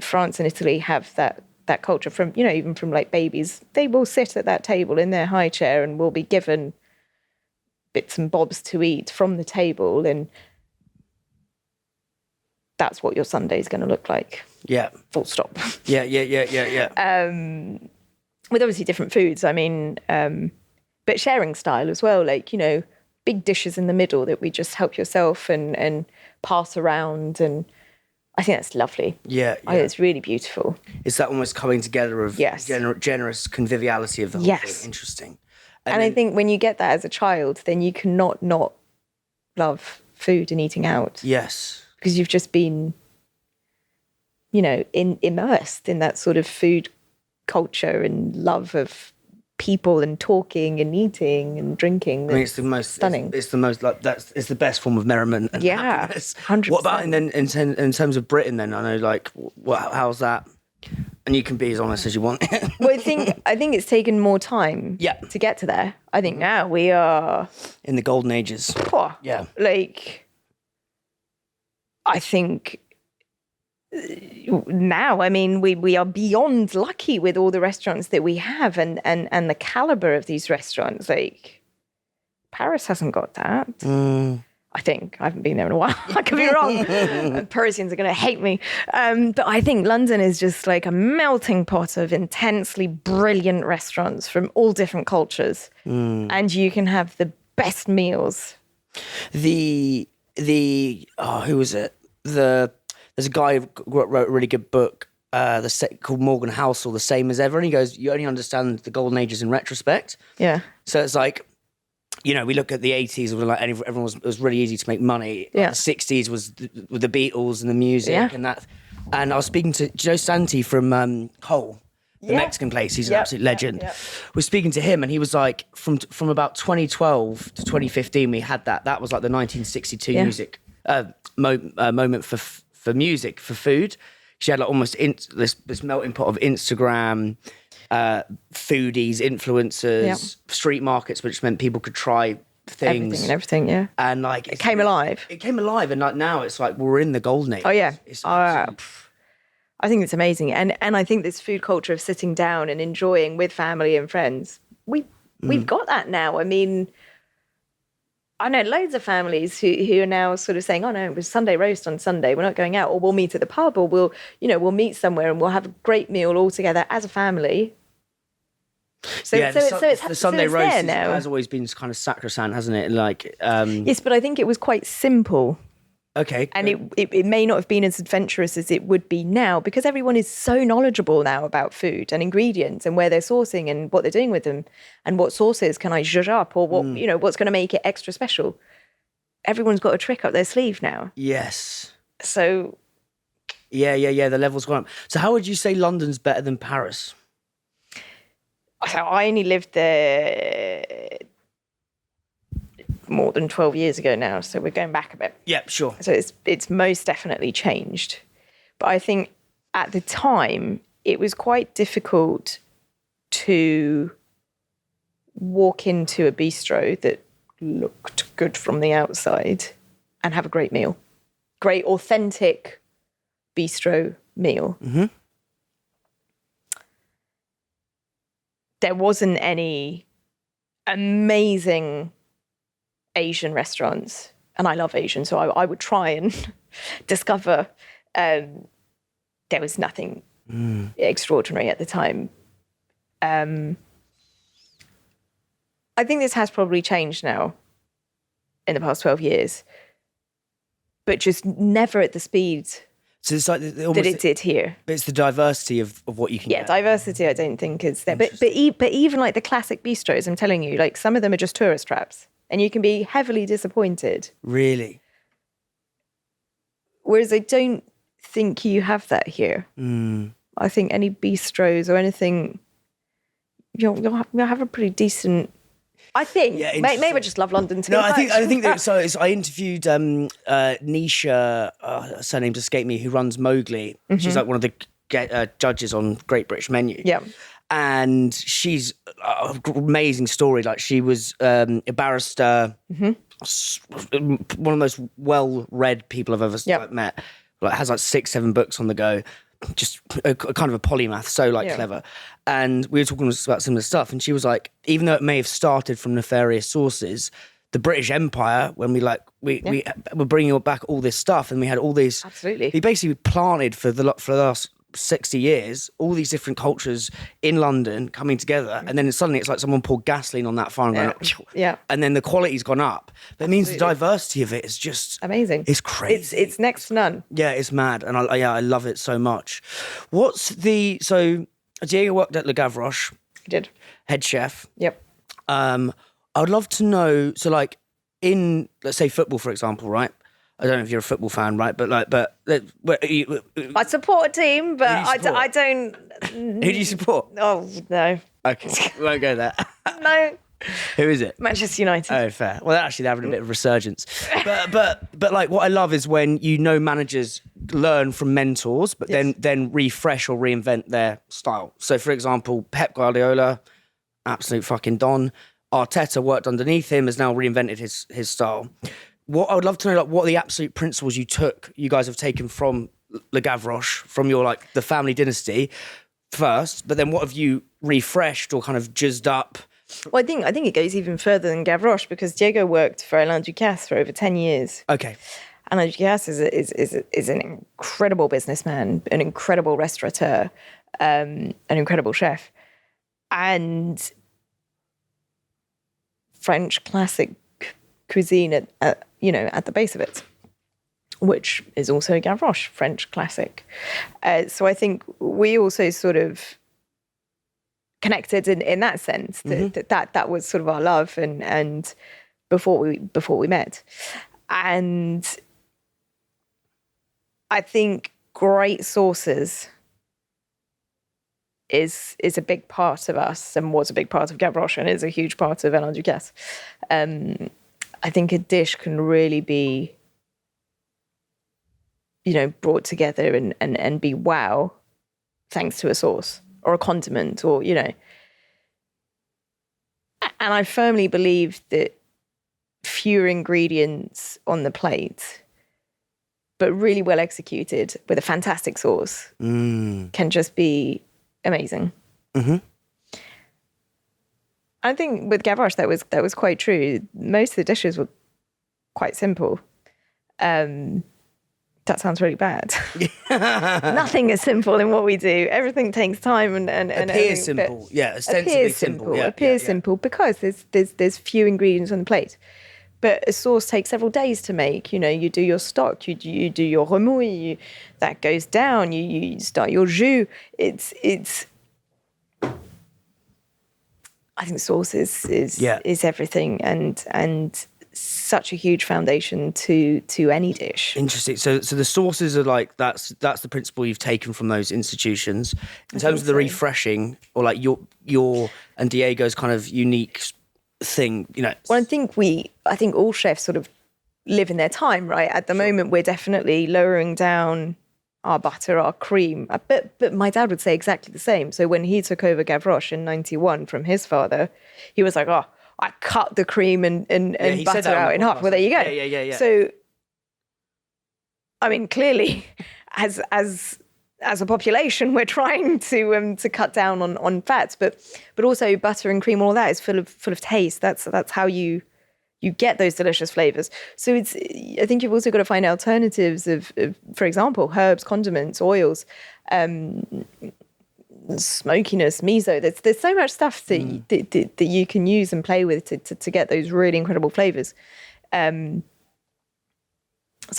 France and Italy have that culture from, you know, even from like babies. They will sit at that table in their high chair and will be given bits and bobs to eat from the table, and that's what your Sunday is going to look like. Yeah. Full stop. Yeah. With obviously different foods, I mean, but sharing style as well, like, you know, big dishes in the middle that we just help yourself and pass around. And I think that's lovely. Yeah. I think it's really beautiful. It's that almost coming together of generous conviviality of the whole thing. Interesting. And I think when you get that as a child, then you cannot not love food and eating out. Yes. Because you've just been, you know, immersed in that sort of food culture and love of people and talking and eating and drinking. I mean, it's the most stunning. It's the most like it's the best form of merriment and happiness. 100%. What about in terms of Britain then? I know, like, how's that? And you can be as honest as you want. Well, I think it's taken more time to get to there. I think now we are in the golden ages. Yeah. Like, I think now, I mean, we are beyond lucky with all the restaurants that we have and the caliber of these restaurants. Like, Paris hasn't got that. I think. I haven't been there in a while. I could be wrong. Parisians are going to hate me. But I think London is just like a melting pot of intensely brilliant restaurants from all different cultures. And you can have the best meals. Who was it? There's a guy who wrote a really good book called Morgan Housel, The Same as Ever. And he goes, you only understand the golden ages in retrospect. Yeah. So it's like, you know, we look at the 80s, like everyone was really easy to make money. Yeah. Like the 60s was with the Beatles and the music and that. And I was speaking to Joe Santi from Hull, the Mexican place. He's an absolute legend. Yeah. We're speaking to him, and he was like, from about 2012 to 2015, we had that. That was like the 1962 music moment for music, for food. She had like almost this melting pot of Instagram, foodies, influencers, street markets, which meant people could try things. Everything, yeah. And like it came alive. It came alive, and like now it's like we're in the golden age. Oh yeah. I think it's amazing. And I think this food culture of sitting down and enjoying with family and friends, we've got that now. I mean, I know loads of families who are now sort of saying, oh no, it was Sunday roast on Sunday, we're not going out, or we'll meet at the pub, or we'll meet somewhere and we'll have a great meal all together as a family. So the Sunday it's roast there now. has always been kind of sacrosanct, hasn't it? Like, Yes, but I think it was quite simple. okay. And it may not have been as adventurous as it would be now, because everyone is so knowledgeable now about food and ingredients and where they're sourcing and what they're doing with them and what sauces can I zhuzh up, or what what's going to make it extra special. Everyone's got a trick up their sleeve now. Yes. So Yeah. The level's gone up. So how would you say London's better than Paris? So I only lived there more than 12 years ago now, so we're going back a bit. Yeah, sure. So it's most definitely changed. But I think at the time, it was quite difficult to walk into a bistro that looked good from the outside and have a great meal. Great, authentic bistro meal. Mm-hmm. There wasn't any amazing Asian restaurants, and I love Asian, so I would try and discover. There was nothing extraordinary at the time. I think this has probably changed now in the past 12 years, but just never at the speed So it's like that it did here. It's the diversity of what you can get. Diversity I don't think is there. But even like the classic bistros, I'm telling you, like some of them are just tourist traps and you can be heavily disappointed. Really? Whereas I don't think you have that here. I think any bistros or anything, you'll have a pretty decent... I think maybe I just love London too. No, much. I think that. So I interviewed Nisha, her surname's escaped me, who runs Mowgli. She's like one of the judges on Great British Menu. Yeah, and she's an amazing story. Like she was a barrister, one of the most well-read people I've ever met. Like has like 6-7 books on the go. Just a kind of a polymath, so clever. And we were talking about similar stuff, and she was like, even though it may have started from nefarious sources, the British Empire, when we were bringing back all this stuff, and we had all these. Absolutely. He basically planted for the last 60 years all these different cultures in London coming together, and then suddenly it's like someone poured gasoline on that fire and and then the quality's gone up. That means the diversity of it is just amazing. It's crazy. It's next to none. Yeah, it's mad, and I love it so much. So Diego worked at Le Gavroche. He did. Head chef. Yep. I would love to know. So like in, let's say, football, for example, right? I don't know if you're a football fan, right? But I support a team, but I don't. Who do you support? Oh no. Okay, we won't go there. No. Who is it? Manchester United. Oh, fair. Well, actually, they're having a bit of resurgence. But like, what I love is when managers learn from mentors, but then refresh or reinvent their style. So, for example, Pep Guardiola, absolute fucking don. Arteta worked underneath him, has now reinvented his style. What I would love to know, like, what are the absolute principles you guys have taken from Le Gavroche, from your the family dynasty first, but then what have you refreshed or kind of jazzed up? Well, I think it goes even further than Gavroche, because Diego worked for Alain Ducasse for over 10 years. Okay. Alain Ducasse is an incredible businessman, an incredible restaurateur, an incredible chef, and French classic cuisine at the base of it, which is also Gavroche, French classic. So I think we also sort of connected in that sense. That was sort of our love and before we met. And I think great sauces is a big part of us, and was a big part of Gavroche, and is a huge part of Alain Ducasse. I think a dish can really be, brought together and be wow, thanks to a sauce or a condiment or, And I firmly believe that fewer ingredients on the plate, but really well executed with a fantastic sauce, can just be amazing. Mm-hmm. I think with Gavroche that was quite true. Most of the dishes were quite simple. That sounds really bad. Nothing is simple in what we do. Everything takes time and appears simple. Yeah, ostensibly simple. Yeah, appears simple because there's few ingredients on the plate. But a sauce takes several days to make. You know, you do your stock, you do your remouille, that goes down. You start your jus. It's. I think sauce is everything, and such a huge foundation to any dish. Interesting. So the sauces are like that's the principle you've taken from those institutions in terms of the refreshing, or like your and Diego's kind of unique thing. You know. Well, I think all chefs sort of live in their time, right? At the moment, we're definitely lowering down our butter, our cream. But my dad would say exactly the same. So when he took over Gavroche in '91 from his father, he was like, "Oh, I cut the cream and butter out in half." Well, there you go. Yeah. So, I mean, clearly, as a population, we're trying to cut down on fats, but also butter and cream, all that is full of taste. That's how you get those delicious flavors. So I think you've also got to find alternatives of for example, herbs, condiments, oils, smokiness, miso. There's so much stuff that you can use and play with to get those really incredible flavors. So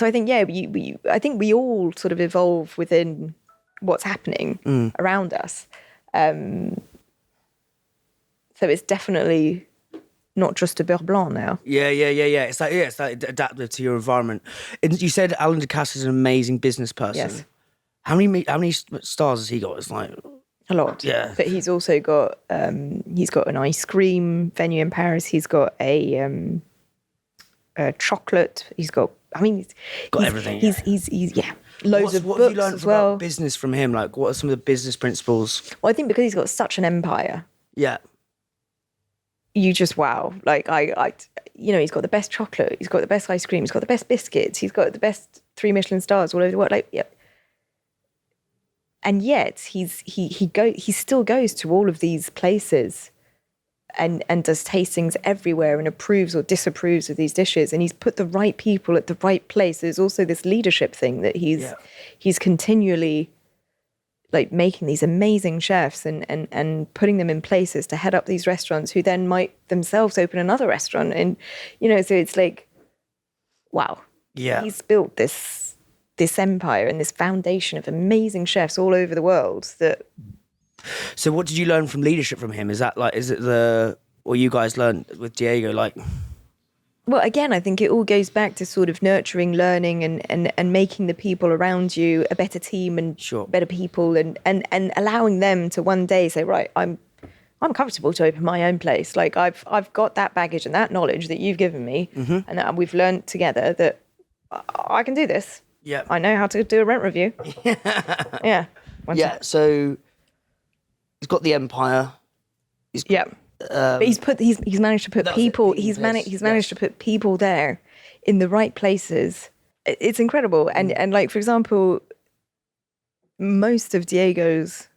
I think I think we all sort of evolve within what's happening around us. So it's definitely not just a beurre blanc now. Yeah. It's like adaptive to your environment. And you said Alain Ducasse is an amazing business person. Yes. How many stars has he got? It's like a lot. Yeah. But he's also got he's got an ice cream venue in Paris. He's got a chocolate. He's got everything. He's loads of books what have you learned as well. About business from him? Like, what are some of the business principles? Well, I think because he's got such an empire. Yeah. You just wow. Like he's got the best chocolate, he's got the best ice cream, he's got the best biscuits, he's got the best 3 Michelin stars all over the world. Like, yeah. And yet he still goes to all of these places and does tastings everywhere and approves or disapproves of these dishes. And he's put the right people at the right place. There's also this leadership thing that he's continually like making these amazing chefs and putting them in places to head up these restaurants who then might themselves open another restaurant. And, you know, so it's like, wow. Yeah. He's built this empire and this foundation of amazing chefs all over the world that... So what did you learn from leadership from him? Is it or you guys learned with Diego, like... Well, again, I think it all goes back to sort of nurturing, learning and making the people around you a better team and better people and allowing them to one day say, right, I'm comfortable to open my own place. Like I've got that baggage and that knowledge that you've given me and that we've learned together that I can do this. Yeah. I know how to do a rent review. Yeah. So he's got the empire. But he's managed to put people. He's managed to put people there in the right places. It's incredible. And like, for example, most of Diego's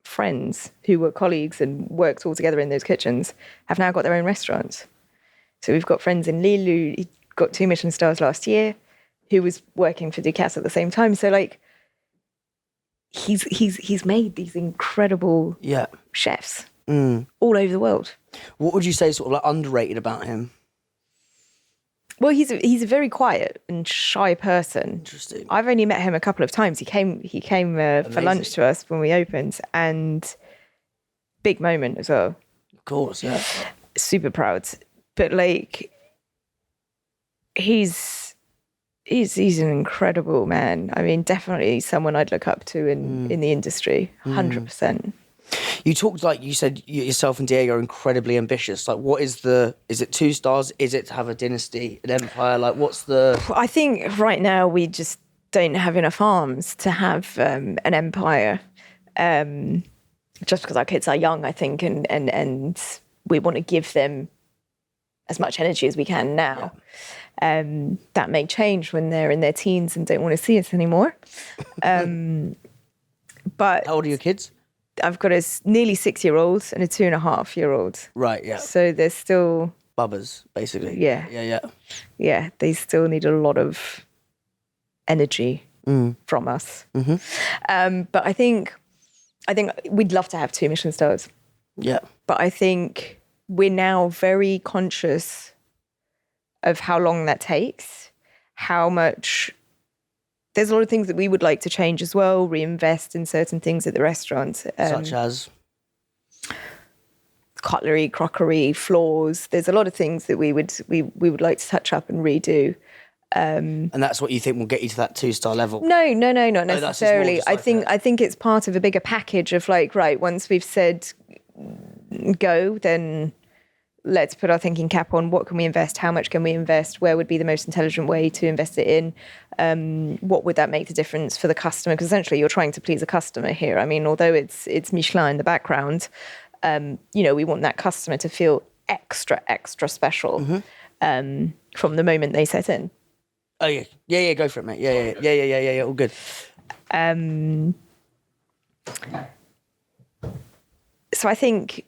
friends who were colleagues and worked all together in those kitchens have now got their own restaurants. So we've got friends in Lille who got 2 Michelin stars last year, who was working for Ducasse at the same time. So like, he's made these incredible chefs. All over the world. What would you say sort of like underrated about him? Well, he's a very quiet and shy person. Interesting. I've only met him a couple of times. He came for lunch to us when we opened, and big moment as well. Of course, yeah. Super proud, but like he's an incredible man. I mean, definitely someone I'd look up to in the industry, 100%. You talked, like you said, yourself and Diego are incredibly ambitious. Like, is it 2 stars? Is it to have a dynasty, an empire? Like, what's the... I think right now we just don't have enough arms to have an empire. Just because our kids are young, I think, and we want to give them as much energy as we can now. Yeah. That may change when they're in their teens and don't want to see us anymore. But how old are your kids? I've got a nearly 6-year-old and a 2.5-year-old. Right, yeah. So they're still bubbers, basically. Yeah. Yeah, they still need a lot of energy from us. But I think we'd love to have 2 Michelin stars. Yeah. But I think we're now very conscious of how long that takes, how much. There's a lot of things that we would like to change as well, reinvest in certain things at the restaurant. Such as? Cutlery, crockery, floors. There's a lot of things that we would like to touch up and redo. And that's what you think will get you to that 2-star level? No, not necessarily. I think it's part of a bigger package of like, right, once we've said go, then let's put our thinking cap on. What can we invest? How much can we invest? Where would be the most intelligent way to invest it in? What would that make the difference for the customer? Because essentially you're trying to please a customer here. I mean, although it's Michelin in the background, we want that customer to feel extra special from the moment they set in. Oh yeah, go for it, mate. Yeah, all good. So I think,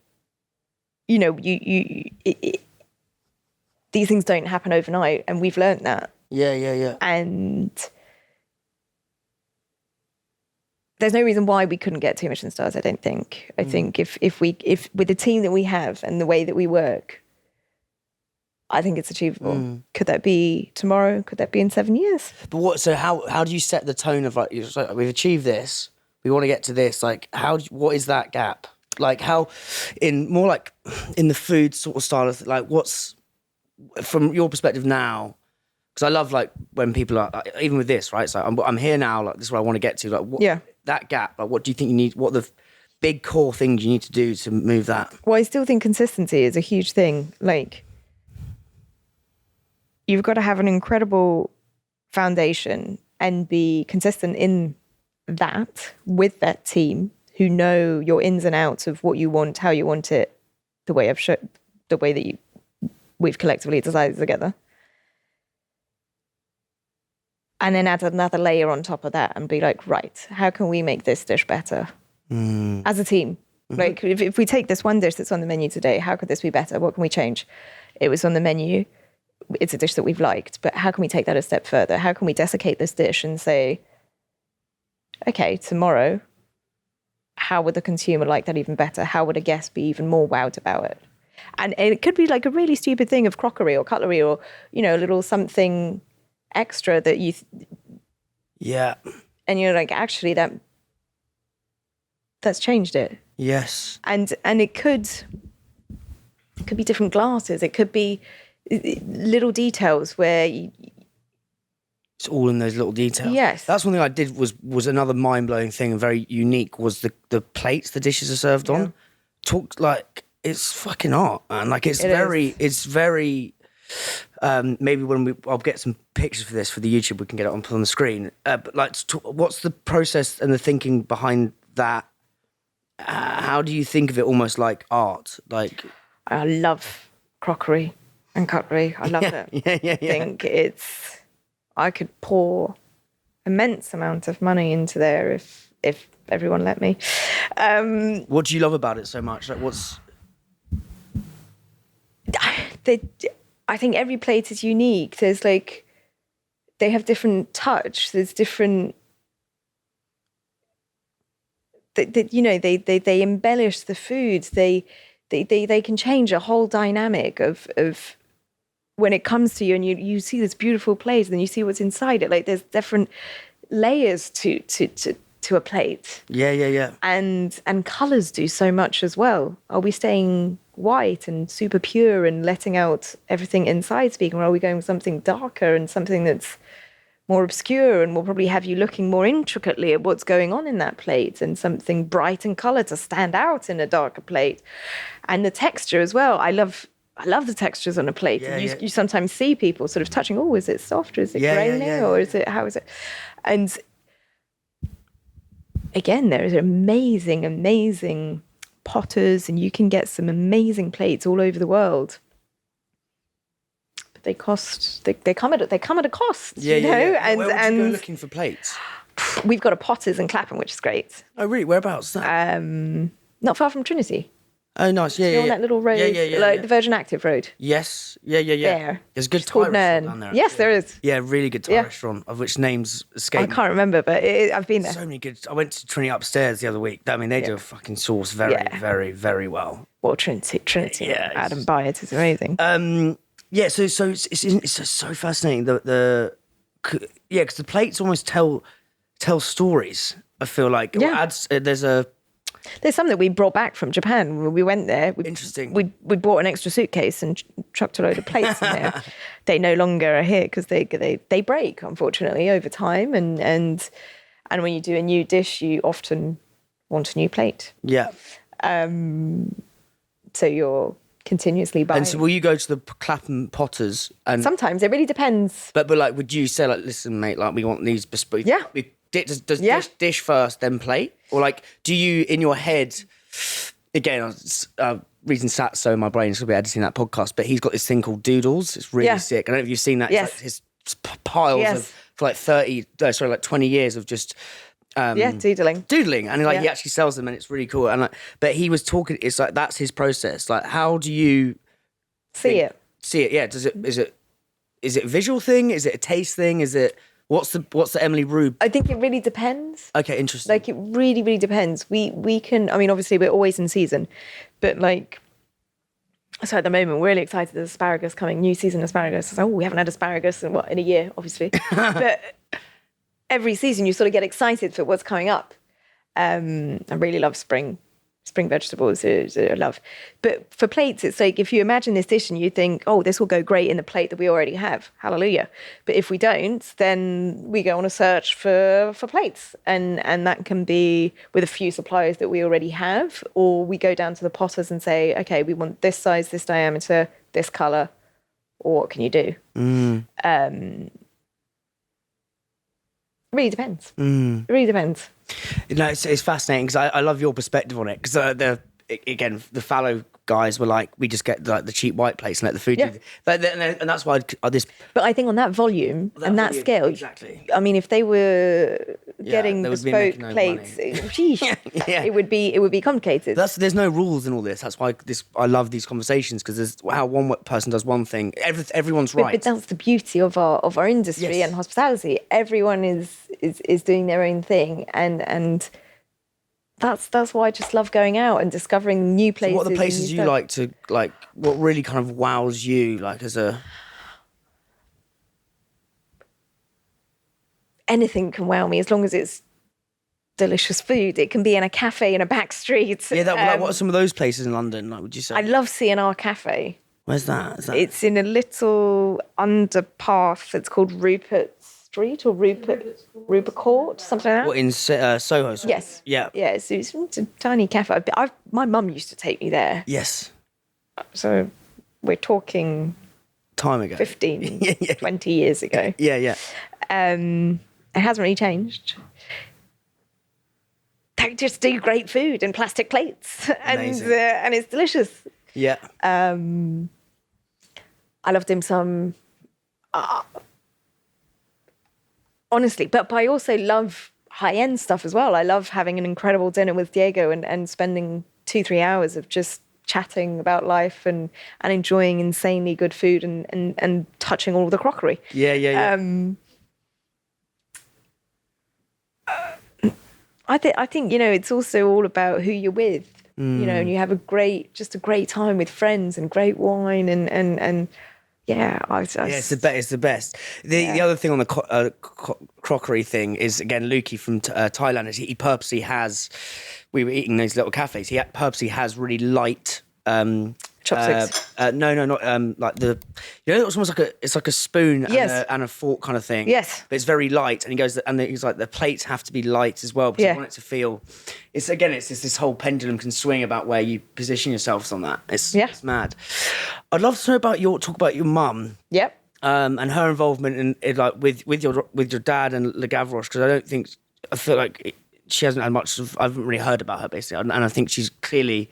these things don't happen overnight, and we've learned that. Yeah. And there's no reason why we couldn't get 2 Michelin stars, I don't think. I think if with the team that we have and the way that we work, I think it's achievable. Could that be tomorrow? Could that be in 7 years? But how do you set the tone of like, we've achieved this, we want to get to this, like what is that gap? Like how in the food sort of style of like, what's from your perspective now? Because I love like when people are even with this, right? So I'm here now, like this is what I want to get to. Like that gap, like what do you think you need? What are the big core things you need to do to move that? Well, I still think consistency is a huge thing. Like you've got to have an incredible foundation and be consistent in that with that team who know your ins and outs of what you want, how you want it, the way that we've collectively decided together. And then add another layer on top of that and be like, right, how can we make this dish better as a team? Like if we take this one dish that's on the menu today, how could this be better? What can we change? It was on the menu. It's a dish that we've liked, but how can we take that a step further? How can we desiccate this dish and say, okay, tomorrow, how would the consumer like that even better? How would a guest be even more wowed about it? And it could be like a really stupid thing of crockery or cutlery or, a little something extra that you... And you're like, actually, that's changed it. Yes. And it could be different glasses. It could be little details where... It's all in those little details. Yes. That's one thing I did was another mind-blowing thing and very unique was the plates the dishes are served on. It's fucking art, man. Like it's very maybe when I'll get some pictures for this for the YouTube, we can get it on the screen. But like, what's the process and the thinking behind that? How do you think of it almost like art? Like, I love crockery and cutlery. I love it. Yeah. I think I could pour immense amount of money into there if everyone let me. What do you love about it so much? Like, I think every plate is unique. There's like, they have different touch. There's different. They embellish the foods. They can change a whole dynamic of when it comes to you, and you see this beautiful plate, and then you see what's inside it. Like there's different layers to a plate. Yeah. And colours do so much as well. Are we staying white and super pure and letting out everything inside speaking, or are we going with something darker and something that's more obscure and will probably have you looking more intricately at what's going on in that plate, and something bright in colour to stand out in a darker plate? And the texture as well. I love the textures on a plate. Yeah, and you sometimes see people sort of touching, oh, is it soft or is it grainy or is it, how is it? And again, there is amazing potters, and you can get some amazing plates all over the world. But they cost. They come at a cost. Yeah. And where would you go looking for plates? We've got a Potters in Clapham, which is great. Oh, really? Whereabouts is that? Not far from Trinity. Oh, nice. Yeah, You're on that little road, like the Virgin Active road. Yes. Yeah. There. There's a good It's Thai called restaurant Nern. down there. Yes, actually. there is. Yeah, really good Thai restaurant, of which names escape I me. can't remember, but I've been there. So many good. I went to Trinity Upstairs the other week. I mean, they do a fucking sauce very, very, very well. Well, Trinity, Yeah, Adam Byatt is amazing. Yeah, so it's so fascinating. Because the plates almost tell stories. I feel like There's some that we brought back from Japan when we went there. Interesting. We bought an extra suitcase and chucked a load of plates in there. They no longer are here because they break, unfortunately, over time. And when you do a new dish, you often want a new plate. Yeah. So you're continuously buying. And so will you go to the Clapham Potters? And sometimes it really depends. But like, would you say like, listen, mate, like we want these bespoke? Yeah. Does dish first, then plate, or like, do you in your head? Again, reading Satso in my brain, so I'll be editing that podcast. But he's got this thing called Doodles. It's really sick. I don't know if you've seen that. Yes. It's like his piles of for like 20 years of just. Doodling, and like he actually sells them, and it's really cool. And like, but he was talking. It's like that's his process. Like, how do you see it? Yeah. Is it a visual thing? Is it a taste thing? Is it what's the Emily Roux? I think it really depends. Okay, interesting. Like it really, really depends. We can. I mean, obviously we're always in season, but like. So at the moment, we're really excited. There's asparagus coming, new season asparagus. So, we haven't had asparagus in a year, obviously. But every season, you sort of get excited for what's coming up. I really love spring vegetables. I love. But for plates, it's like if you imagine this dish and you think, oh, this will go great in the plate that we already have. Hallelujah. But if we don't, then we go on a search for plates. And that can be with a few suppliers that we already have, or we go down to the potters and say, okay, we want this size, this diameter, this colour, or what can you do? Really depends. It really depends. It's fascinating because I love your perspective on it because the fallow guys were like, we just get like the cheap white plates and let the food do and that's why this. But I think on that volume and that scale, exactly. I mean, if they were getting bespoke plates, it would be complicated. There's no rules in all this. That's why I love these conversations because there's how one person does one thing. Everyone's right. But that's the beauty of our industry and hospitality. Everyone is doing their own thing and. That's why I just love going out and discovering new places. So what are the places you like to like? What really kind of wows you, like as a? Anything can wow me as long as it's delicious food. It can be in a cafe in a back street. Yeah, what are some of those places in London? Like, would you say? I love C&R Cafe. Where's that? It's in a little underpath. It's called Rupert Street or Rupert Court, something like that. What, in Soho? Yes. Yeah. Yeah, so it's a tiny cafe. My mum used to take me there. Yes. So we're talking... Time ago. 15, 20 years ago. Yeah. It hasn't really changed. They just do great food in plastic plates. And it's delicious. Yeah. I love dim sum. Honestly, but I also love high-end stuff as well. I love having an incredible dinner with Diego and spending 2-3 hours of just chatting about life and enjoying insanely good food and touching all the crockery. Yeah. I think it's also all about who you're with. And you have a great time with friends and great wine and yeah, it's the best. The other thing on the crockery thing is, again, Lukey from Thailand, is he purposely has, we were eating those little cafes, he purposely has really light... chopsticks? No, not like the... it's almost like it's like a spoon and a fork kind of thing. Yes. But it's very light, and he's like, the plates have to be light as well, because you want it to feel... It's this whole pendulum can swing about where you position yourselves on that. It's mad. I'd love to know talk about your mum. Yep. And her involvement in like with your dad and Le Gavroche, because I feel like she hasn't had much I haven't really heard about her basically, and I think she's clearly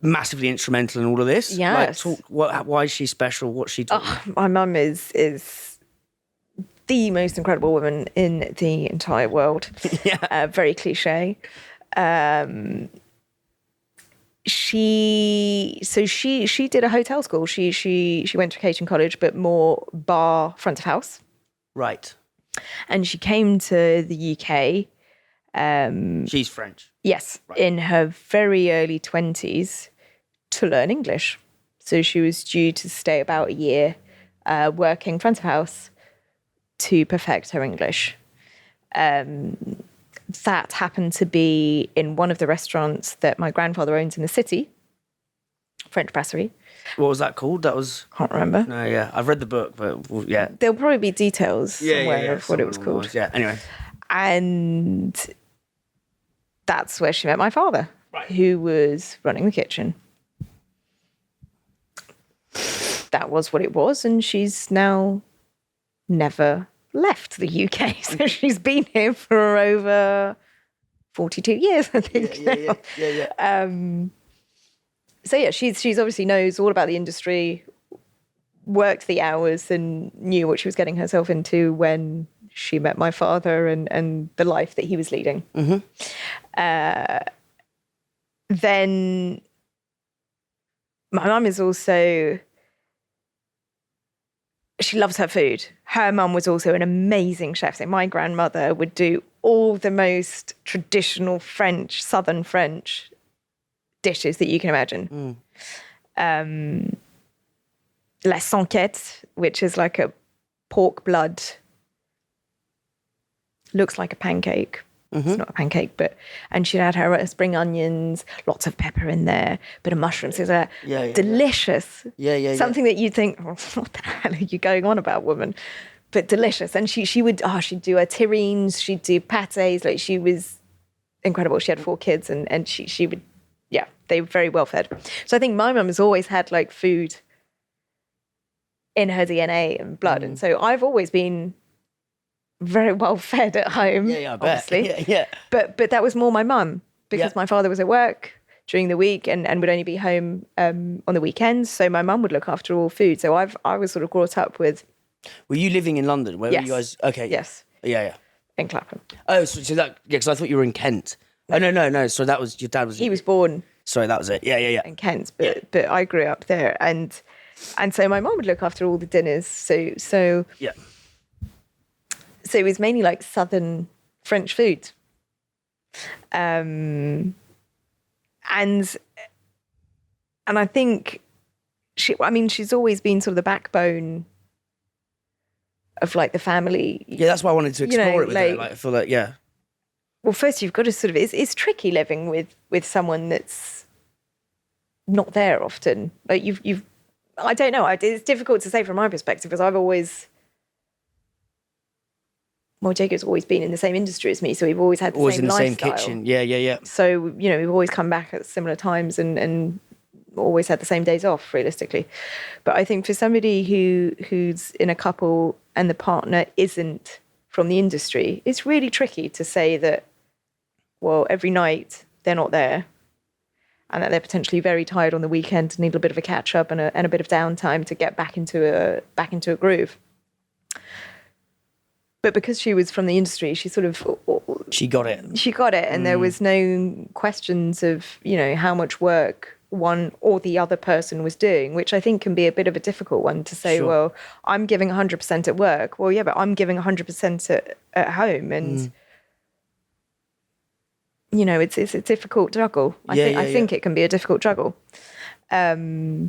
massively instrumental in all of this. Yes. Why is she special? What's she doing? My mum is the most incredible woman in the entire world. Very cliche. she did a hotel school. She went to a catering college, but more bar front of house. Right. And she came to the UK. She's French. Yes, Right. in her very early 20s to learn English. So she was due to stay about a year working front of house to perfect her English. That happened to be in one of the restaurants that my grandfather owns in the city, French brasserie. What was that called? That was... Can't remember. No, yeah. I've read the book, but yeah. There'll probably be details somewhere of what it was Someone called. Yeah, anyway. And that's where she met my father, who was running the kitchen. That was what it was, and she's now never left the UK. So she's been here for over 42 years, I think. Yeah. So yeah, she's obviously knows all about the industry, worked the hours, and knew what she was getting herself into when she met my father and the life that he was leading. Then my mum is also, she loves her food. Her mum was also an amazing chef. So my grandmother would do all the most traditional French, Southern French dishes that you can imagine. La sanquette, which is like a pork blood, looks like a pancake. It's not a pancake, and she'd add her spring onions, lots of pepper in there, bit of mushrooms. It's delicious. Something that you'd think, oh, what the hell are you going on about, woman? But delicious. And she'd do her terrines, she'd do pâtés. Like, she was incredible. She had 4 kids, and she would, they were very well fed. So I think my mum has always had like food in her DNA and blood. And so I've always been very well fed at home. I bet. Obviously. Yeah. But that was more my mum, because my father was at work during the week and would only be home on the weekends. So my mum would look after all food. So I was sort of brought up with. Were you living in London? Where were you guys? Okay. Yes. Yeah. In Clapham. Oh, so that, because I thought you were in Kent. Oh, no. So that was, your dad was. He was born. Sorry, that was it. Yeah. In Kent, but I grew up there, and so my mum would look after all the dinners. So yeah. So it was mainly like Southern French food. And I think she's always been sort of the backbone of like the family. Yeah, that's why I wanted to explore it with her. Like, I feel like, yeah. Well, first you've got to sort of, it's tricky living with someone that's not there often. Like you've I don't know. It's difficult to say from my perspective, because I've always, Diego's always been in the same industry as me, so we've always had the always same lifestyle. Always in the same kitchen. Yeah. So, we've always come back at similar times and always had the same days off, realistically. But I think for somebody who's in a couple and the partner isn't from the industry, it's really tricky to say that, well, every night they're not there, and that they're potentially very tired on the weekend, need a bit of a catch up and a bit of downtime to get back into a groove. But because she was from the industry, she got it. She got it, and there was no questions of how much work one or the other person was doing, which I think can be a bit of a difficult one to say. Sure. Well, I'm giving 100% at work. Well, yeah, but I'm giving 100% at home, and. It's a difficult juggle. I think it can be a difficult juggle. So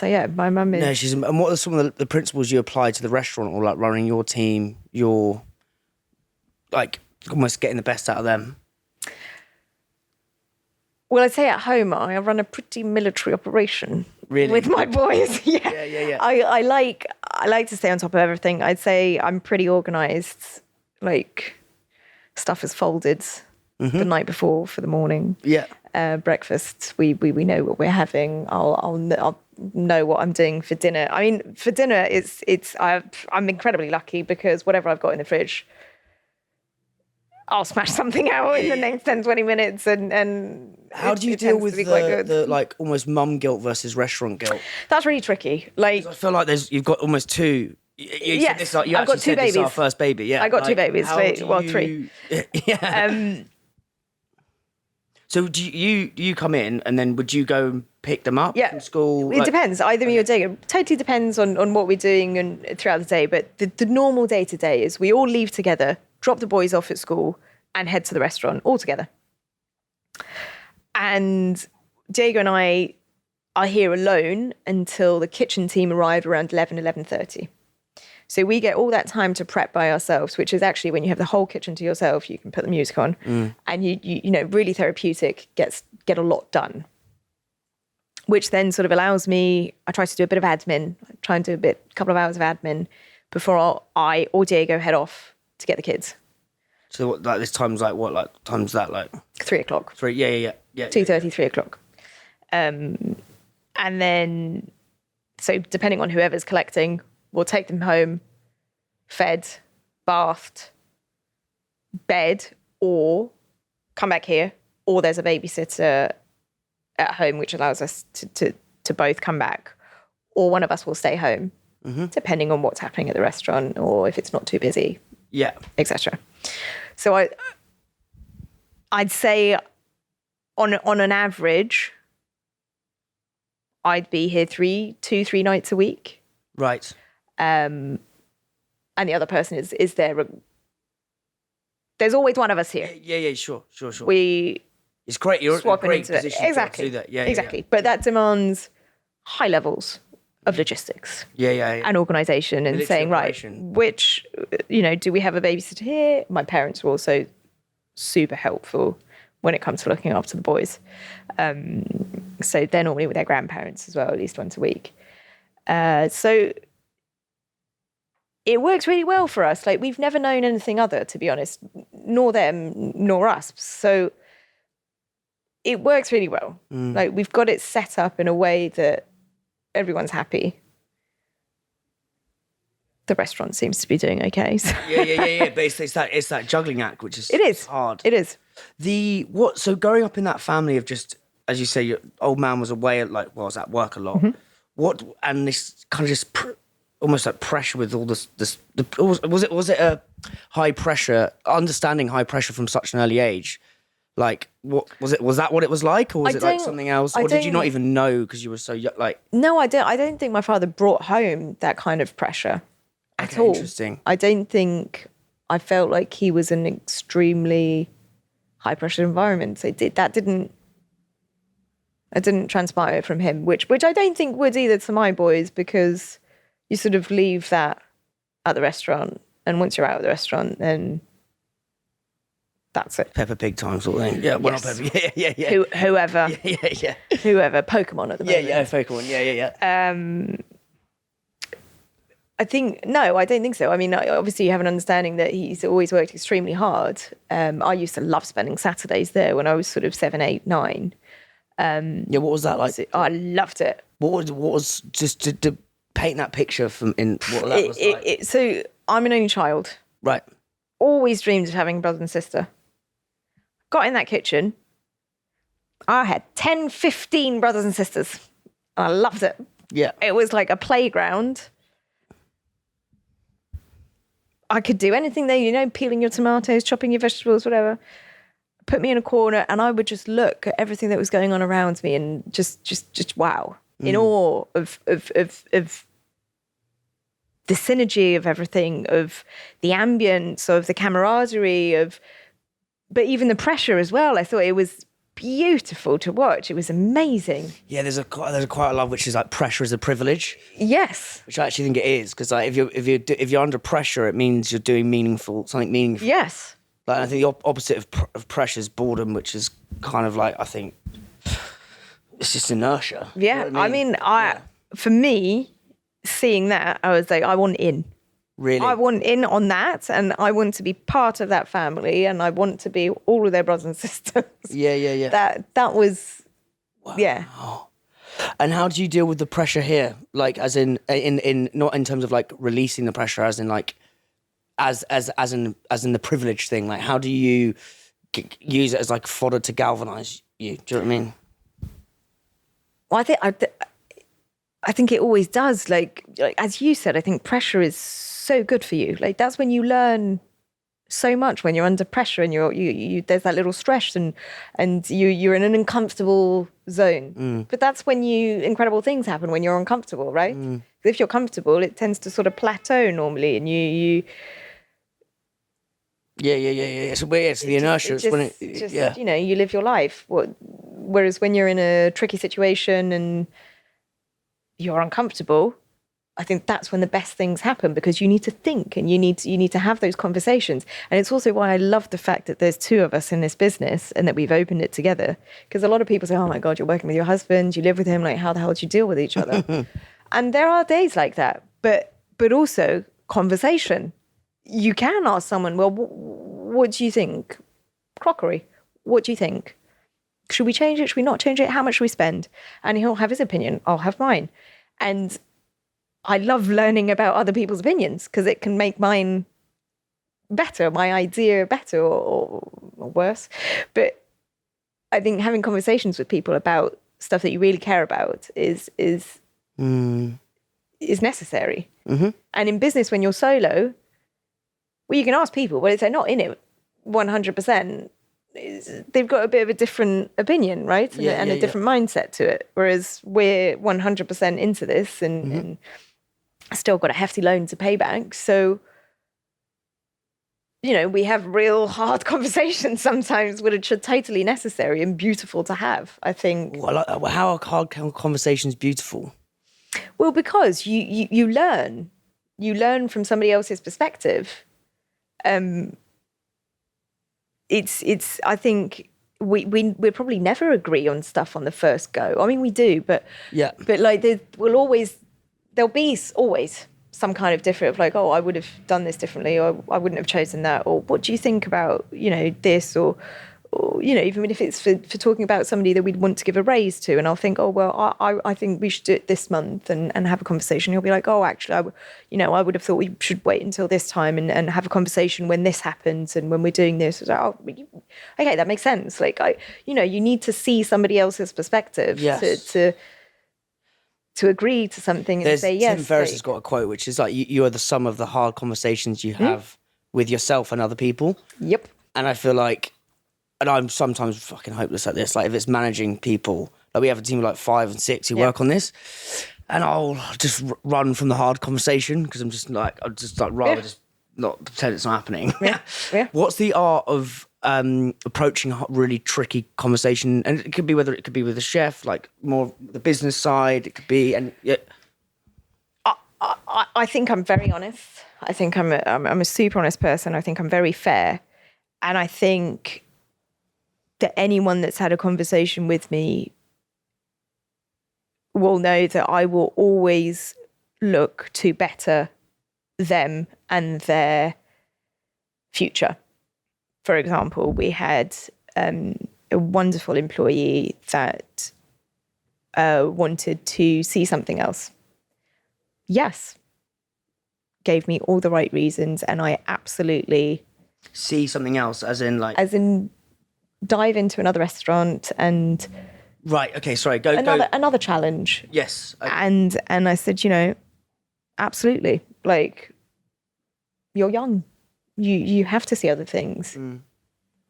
yeah, my mum is. No, and what are some of the principles you apply to the restaurant, or like running your team, your like almost getting the best out of them? Well, I'd say at home I run a pretty military operation. Really? With my boys. Yeah. I like to stay on top of everything. I'd say I'm pretty organised. Like, stuff is folded the night before for the morning. Yeah. Breakfast, we know what we're having. I'll know what I'm doing for dinner. I mean, for dinner, I'm incredibly lucky, because whatever I've got in the fridge, I'll smash something out in the next 10, 20 minutes. And how do you deal with the like almost mum guilt versus restaurant guilt? That's really tricky. Like, I feel like you've got almost two. Yes, I've got 2 babies. This is our first baby. Yeah, I got 2 babies. Well, 3. Yeah. So do you come in and then would you go and pick them up from school? It depends. Either me or Diego. Totally depends on what we're doing and throughout the day. But the normal day to day is we all leave together, drop the boys off at school, and head to the restaurant all together. And Diego and I are here alone until the kitchen team arrive around 11:30. So we get all that time to prep by ourselves, which is actually when you have the whole kitchen to yourself, you can put the music on and you know, really therapeutic, get a lot done. Which then sort of allows me, I try to do a bit of admin, try and do a couple of hours of admin before I or Diego head off to get the kids. So what, like this time's like what, like time's that like? 3 o'clock. 3, yeah. 2:30, 3 o'clock. And then, so depending on whoever's collecting, we'll take them home, fed, bathed, bed, or come back here, or there's a babysitter at home, which allows us to both come back, or one of us will stay home, depending on what's happening at the restaurant or if it's not too busy, etc. So I'd say on an average, I'd be here 3 nights a week. Right. And the other person is there. There's always one of us here. Yeah, sure. It's great. You're in a great position to do that. Yeah, exactly. But that demands high levels of logistics. Yeah. And organisation and saying, operation. Right, which, do we have a babysitter here? My parents were also super helpful when it comes to looking after the boys. So they're normally with their grandparents as well, at least once a week. So it works really well for us. Like, we've never known anything other, to be honest, nor them, nor us. So it works really well. Like, we've got it set up in a way that everyone's happy. The restaurant seems to be doing okay. So. Yeah. But it's that juggling act, which is hard. It is. So growing up in that family of just, as you say, your old man was away was at work a lot. And this kind of just almost like pressure with all this was it a high pressure, understanding high pressure from such an early age? Like, what was it? Was that what it was like, or was it like something else? Or did you not even know because you were so young? Like, no, I don't think my father brought home that kind of pressure at all. Interesting. I don't think I felt like he was an extremely high pressure environment. So it didn't transpire from him, which I don't think would either to my boys, because you sort of leave that at the restaurant, and once you're out of the restaurant, then that's it. Peppa Pig time sort of thing. Yeah, well, yes. Not Peppa. Yeah. Whoever. Yeah. Whoever. Pokemon at the moment. Yeah, Pokemon. Yeah. I don't think so. I mean, obviously you have an understanding that he's always worked extremely hard. I used to love spending Saturdays there when I was sort of 7, 8, 9. What was that like? I loved it. What was just to paint that picture in what that was like? So I'm an only child. Right. Always dreamed of having a brother and sister. Got in that kitchen. I had 10, 15 brothers and sisters. And I loved it. Yeah. It was like a playground. I could do anything there, peeling your tomatoes, chopping your vegetables, whatever. Put me in a corner and I would just look at everything that was going on around me and just wow. In awe of the synergy of everything, of the ambience, of the camaraderie, but even the pressure as well. I thought it was beautiful to watch. It was amazing. Yeah, there's a quite a love which is like pressure is a privilege. Yes, which I actually think it is, because like if you're under pressure, it means you're doing something meaningful. Yes. Like, I think the opposite of pressure is boredom, which is kind of like, I think it's just inertia. Yeah, You know what I mean, for me, seeing that, I was like, I want in. Really? I want in on that, and I want to be part of that family, and I want to be all of their brothers and sisters. Yeah. That was, wow. Yeah. And how do you deal with the pressure here? Like, as in not in terms of like releasing the pressure, as in like, as in the privilege thing. Like, how do you use it as like fodder to galvanize you? Do you know what I mean? Well, I think it always does. Like as you said, I think pressure is so good for you. Like, that's when you learn so much when you're under pressure and you there's that little stress and you're in an uncomfortable zone. But that's when incredible things happen, when you're uncomfortable, right? If you're comfortable, it tends to sort of plateau normally, and you So it's the inertia. It's when you know, you live your life. Whereas when you're in a tricky situation and you're uncomfortable, I think that's when the best things happen, because you need to think and you need to have those conversations. And it's also why I love the fact that there's two of us in this business and that we've opened it together. Because a lot of people say, oh my God, you're working with your husband, you live with him, like how the hell do you deal with each other? And there are days like that, but also conversation. You can ask someone, well, what do you think? Crockery, what do you think? Should we change it? Should we not change it? How much should we spend? And he'll have his opinion, I'll have mine. And I love learning about other people's opinions because it can make mine better, my idea better or worse. But I think having conversations with people about stuff that you really care about is necessary. And in business, when you're solo, well, you can ask people, but if they're not in it 100%, they've got a bit of a different opinion, right? And a different mindset to it. Whereas we're 100% into this and still got a hefty loan to pay back. So, you know, we have real hard conversations sometimes, which are totally necessary and beautiful to have, I think. Well, how are hard conversations beautiful? Well, because you learn. You learn from somebody else's perspective. It's I think we'll probably never agree on stuff on the first go. I mean, we do, but like there'll be always some kind of different, like, oh, I would have done this differently, or I wouldn't have chosen that, or what do you think about, you know, this, or you know, even if it's for talking about somebody that we'd want to give a raise to, and I'll think, oh, well, I think we should do it this month and have a conversation. He'll be like, oh, actually, I would have thought we should wait until this time and have a conversation when this happens and when we're doing this. Like, oh, okay, that makes sense. Like, you need to see somebody else's perspective to agree to something and say yes. Tim Ferriss has got a quote which is like, you are the sum of the hard conversations you have with yourself and other people. Yep. And I feel like, and I'm sometimes fucking hopeless at this, like if it's managing people, like we have a team of like 5 and 6 who work on this, and I'll just run from the hard conversation because I'm just like, I'd just like rather just not pretend it's not happening. Yeah. What's the art of approaching a really tricky conversation? And it could be whether it could be with a chef, like more the business side, it could be, and I think I'm very honest. I think I'm a super honest person. I think I'm very fair, and I think that anyone that's had a conversation with me will know that I will always look to better them and their future. For example, we had a wonderful employee that wanted to see something else. Yes. Gave me all the right reasons, and I absolutely... See something else, as in dive into another restaurant and... Right, okay, sorry, go... Another challenge. Yes. And I said, absolutely. Like, you're young. You have to see other things.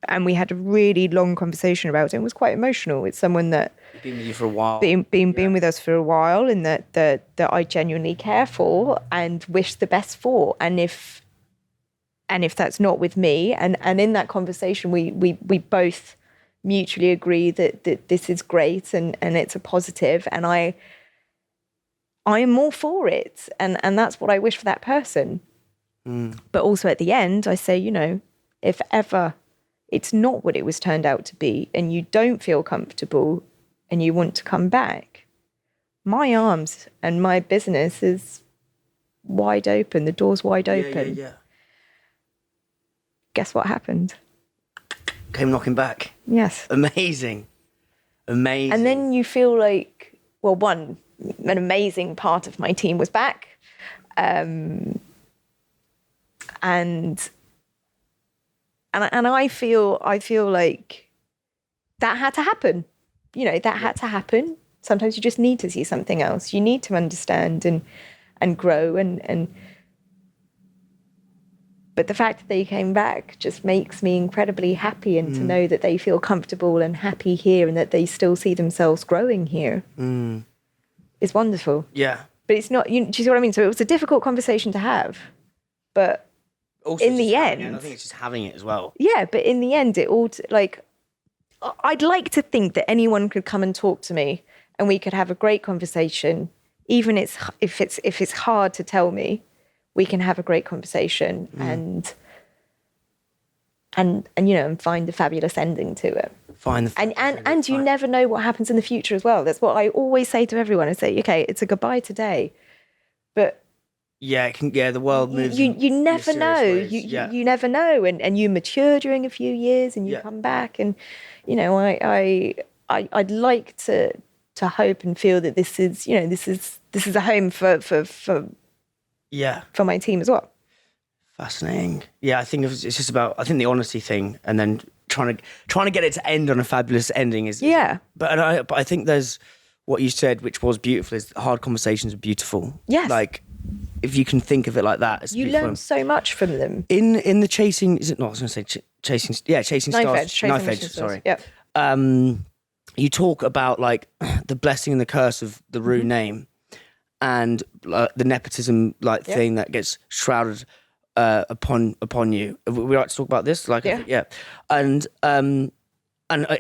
And we had a really long conversation about it. It was quite emotional. It's someone that... Been with you for a while. Been with us for a while, and that I genuinely care for and wish the best for. And if that's not with me, and in that conversation we both mutually agree that this is great and it's a positive, and I am more for it, and that's what I wish for that person. But also at the end I say, if ever it's not what it was turned out to be and you don't feel comfortable and you want to come back, my arms and my business is wide open, the door's wide open. Yeah. Guess what happened? Came knocking back. Yes. Amazing. And then you feel like, well, an amazing part of my team was back. And I feel like that had to happen. Had to happen. Sometimes you just need to see something else. You need to understand and grow and But the fact that they came back just makes me incredibly happy, and to know that they feel comfortable and happy here and that they still see themselves growing here is wonderful. Yeah. But it's not, do you see what I mean? So it was a difficult conversation to have. But Also, in the having end, I think it's just having it as well. yeah, but in the end, it all, like, I'd like to think that anyone could come and talk to me and we could have a great conversation, even if it's hard to tell me. We can have a great conversation and find a fabulous ending to it. And you never know what happens in the future as well. That's what I always say to everyone. I say, okay, it's a goodbye today, but the world moves. You never know. Ways. You never know, and you mature during a few years, and you come back, and I'd like to hope and feel that this is a home for my team as well. Fascinating. Yeah, I think it's just about, I think the honesty thing, and then trying to get it to end on a fabulous ending is. But I think there's what you said, which was beautiful, is hard conversations are beautiful. Yes. Like, if you can think of it like that, it's you beautiful. learn so much from them. In the chasing, is it not? I was going to say chasing stars. Knife edge. Sorry. Yep. You talk about like the blessing and the curse of the Roux name, and the nepotism thing that gets shrouded upon you. We like to talk about this, and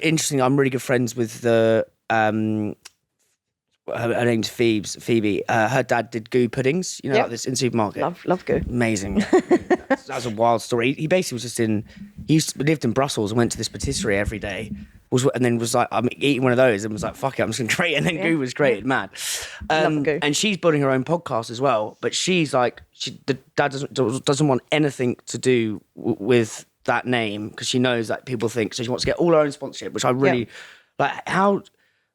interesting. I'm really good friends with the her name's Phoebe. Her dad did goo puddings, like this in supermarket. Love goo. Amazing. That's a wild story. He basically was just lived in Brussels and went to this patisserie every day. And then was like, I'm eating one of those, and was like, fuck it, I'm just going to create it. And then goo was created, mad. Love goo. And she's building her own podcast as well. But she's like, the dad doesn't want anything to do with that name, because she knows that people think, so she wants to get all her own sponsorship, which I really like.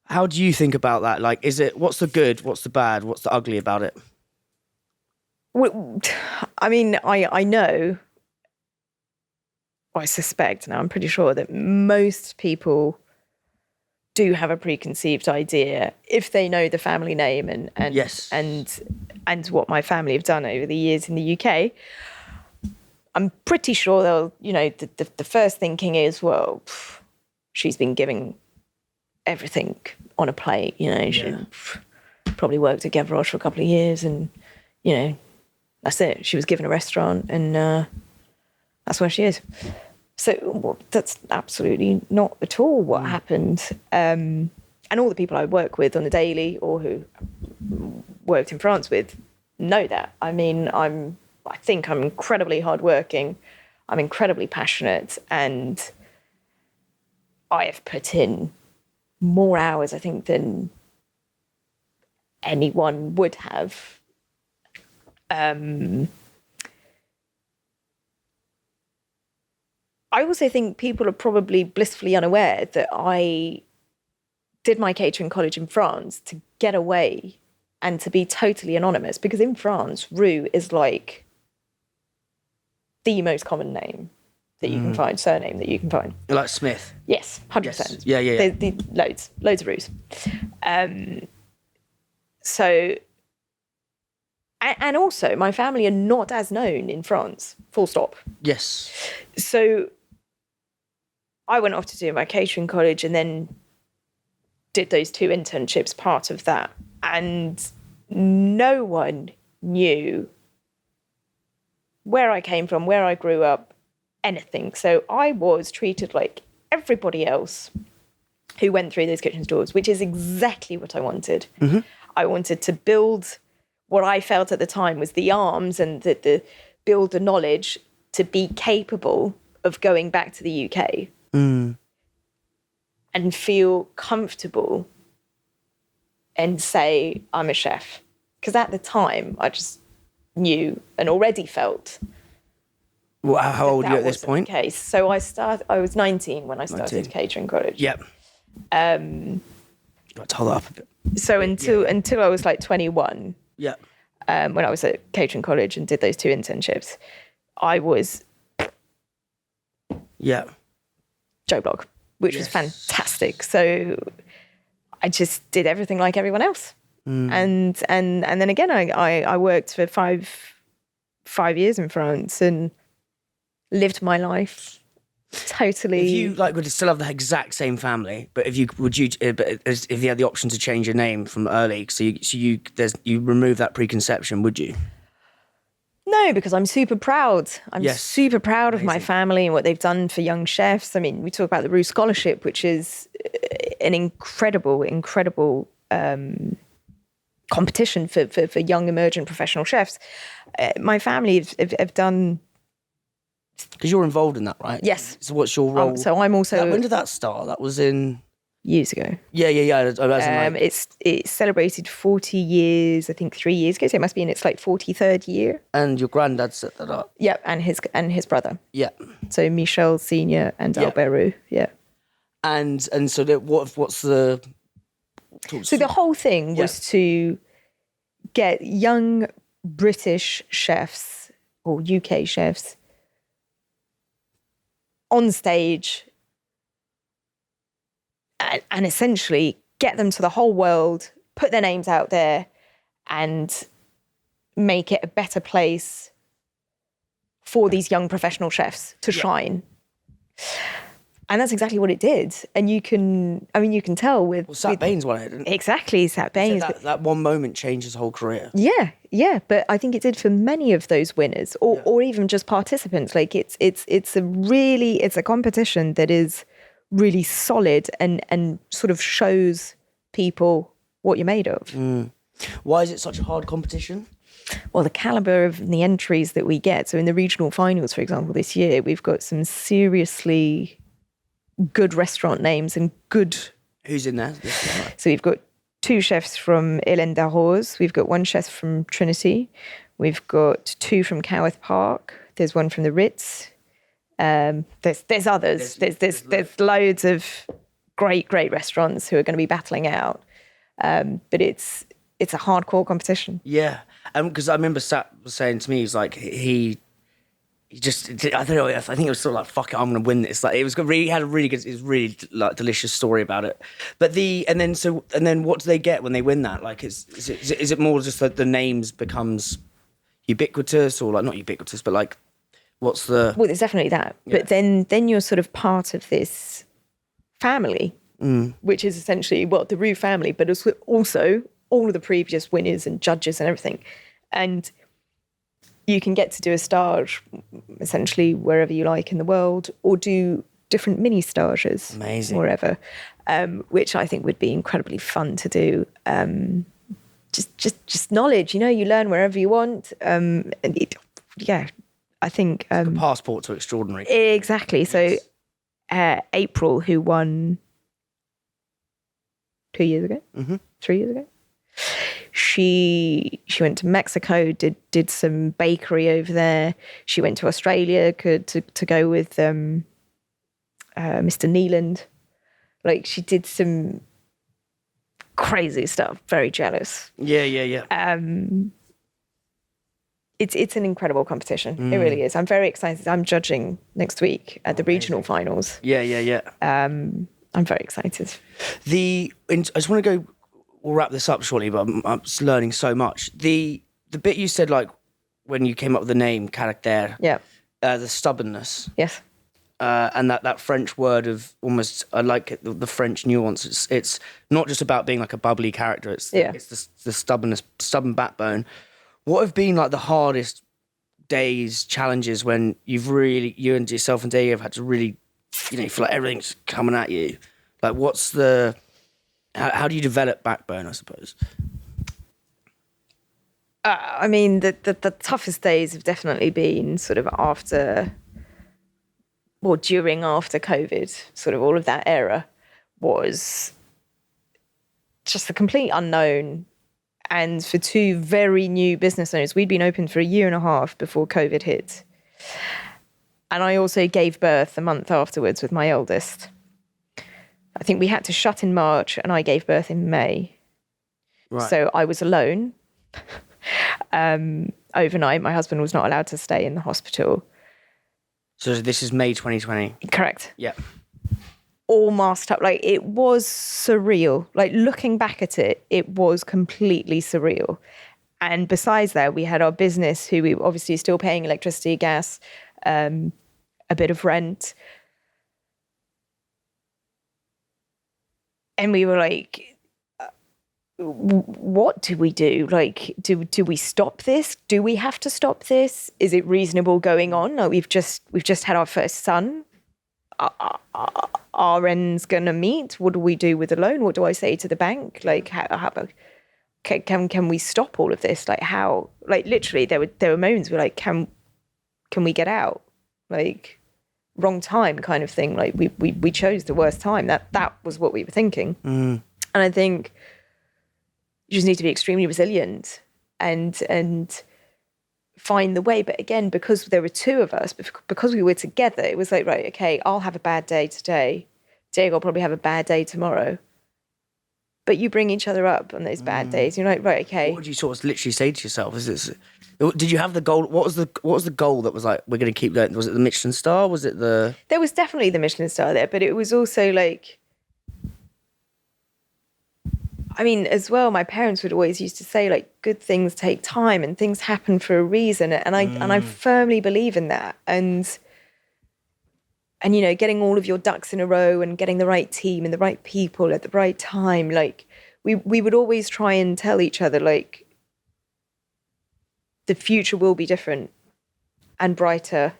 How do you think about that? Like, what's the good, what's the bad, what's the ugly about it? I mean, I know, I suspect now, I'm pretty sure that most people do have a preconceived idea if they know the family name and yes. and what my family have done over the years in the UK. I'm pretty sure they'll, the first thinking is, well, she's been giving everything on a plate, she probably worked at Gavroche for a couple of years, and that's it. She was given a restaurant, and that's where she is. So that's absolutely not at all what happened. And all the people I work with on the daily, or who worked in France with, know that. I mean, I think I'm incredibly hardworking. I'm incredibly passionate, and I have put in more hours, I think, than anyone would have. I also think people are probably blissfully unaware that I did my catering college in France to get away and to be totally anonymous, because in France, Roux is like the most common name that you can find, surname that you can find. Like Smith? Yes, 100%. Yes. Yeah. Loads of Roux. So, and also my family are not as known in France, full stop. Yes. So I went off to do my catering college and then did those 2 internships, part of that. And no one knew where I came from, where I grew up, anything. So I was treated like everybody else who went through those kitchen doors, which is exactly what I wanted. Mm-hmm. I wanted to build what I felt at the time was the arms and build the knowledge to be capable of going back to the UK and feel comfortable and say, I'm a chef. Because at the time, I just knew and already felt. Well, how old are you at this point? Okay, so I was 19 when I started catering college. Yep. Let's hold that up a bit. So until I was like 21, yeah, when I was at catering college and did those 2 internships, I was Joe Blog, which was fantastic. So I just did everything like everyone else. And then again, I worked for five years in France, and lived my life totally. If you like would still have the exact same family, but if you had the option to change your name from early, so you remove that preconception, would you? No, because I'm super proud. I'm super proud of my family and what they've done for young chefs. I mean, we talk about the Roux Scholarship, which is an incredible competition for young emergent professional chefs. My family have done. Because you're involved in that, right? Yes. So what's your role? So I'm also. When did that start? That was in years ago. Yeah. It's celebrated 40 years, I think 3 years ago. So it must be in its like 43rd year. And your granddad set that up. Yep, and his brother. Yeah. So Michel Senior and Albert Roux. Yeah. And so what's the? So the whole thing was to get young British chefs or UK chefs on stage and essentially get them to the whole world, put their names out there and make it a better place for these young professional chefs to shine. And that's exactly what it did. And you can tell with... Well, Sat Baines won it, didn't it? Exactly, Sat Baines. That one moment changed his whole career. Yeah. But I think it did for many of those winners or even just participants. Like it's a competition that is really solid and sort of shows people what you're made of. Why is it such a hard competition? Well, the caliber of the entries that we get. So in the regional finals, for example, this year, we've got some seriously good restaurant names and good... Who's in there? So we've got 2 chefs from Hélène d'Arros. We've got 1 chef from Trinity. We've got 2 from Coworth Park. There's 1 from the Ritz. There's others. There's loads of great restaurants who are going to be battling out. But it's a hardcore competition. Yeah, because I remember Sat was saying to me, he's like he just, I don't know, I think it was sort of like, fuck it, I'm going to win this. Like it was really, had a really good, it was really like delicious story about it. But and then what do they get when they win that? Like is it more just that the names becomes ubiquitous or like not ubiquitous, but like what's the... Well, there's definitely that. Yeah. But then you're sort of part of this family, which is essentially the Roux family, but also all of the previous winners and judges and everything. And you can get to do a stage essentially wherever you like in the world or do different mini stages. Amazing. Wherever, which I think would be incredibly fun to do. Just knowledge, you learn wherever you want. I think... It's like a passport to extraordinary. Exactly. So April, who won 2 years ago, 3 years ago, she went to Mexico, did some bakery over there. She went to Australia to go with Mr. Neeland. Like she did some crazy stuff. Very jealous. Yeah. It's an incredible competition. It really is. I'm very excited. I'm judging next week at the regional finals. Yeah. I'm very excited. I just want to go. We'll wrap this up shortly, but I'm just learning so much. The bit you said, like when you came up with the name Caractère, the stubbornness, yes, and that French word of almost, I like it, the French nuance. It's not just about being like a bubbly character. It's the stubbornness, stubborn backbone. What have been like the hardest days, challenges when you and yourself and Diego have had to really, feel like everything's coming at you? Like how do you develop backbone, I suppose? I mean, the toughest days have definitely been sort of after COVID, sort of all of that era was just the complete unknown. And for 2 very new business owners, we'd been open for a year and a half before COVID hit. And I also gave birth a month afterwards with my eldest. I think we had to shut in March and I gave birth in May. Right. So I was alone. Overnight, my husband was not allowed to stay in the hospital. So this is May 2020? Correct. Yeah. All masked up. Like it was surreal. Like looking back at it, it was completely surreal. And besides that, we had our business who we obviously still paying electricity, gas, a bit of rent. And we were like, what do we do? Like, do we stop this? Do we have to stop this? Is it reasonable going on? Like, we've just had our first son. Our end's gonna meet. What do we do with the loan? What do I say to the bank? Like, how can we stop all of this? Like, how? Like, literally, there were moments where like, can we get out? Like, wrong time kind of thing. Like, we chose the worst time. That was what we were thinking. And I think you just need to be extremely resilient and find the way. But again, because there were two of us, because we were together, it was like, right, okay, I'll have a bad day today. Diego will probably have a bad day tomorrow. But you bring each other up on those bad days. You're like, right, okay. What would you sort of literally say to yourself? Did you have the goal? What was the goal that was like, we're going to keep going? Was it the Michelin star? Was it the... There was definitely the Michelin star there, but it was also like, I mean, as well, my parents would always used to say, like, good things take time and things happen for a reason. And I firmly believe in that. And, you know, getting all of your ducks in a row and getting the right team and the right people at the right time. Like, we would always try and tell each other, like, the future will be different and brighter.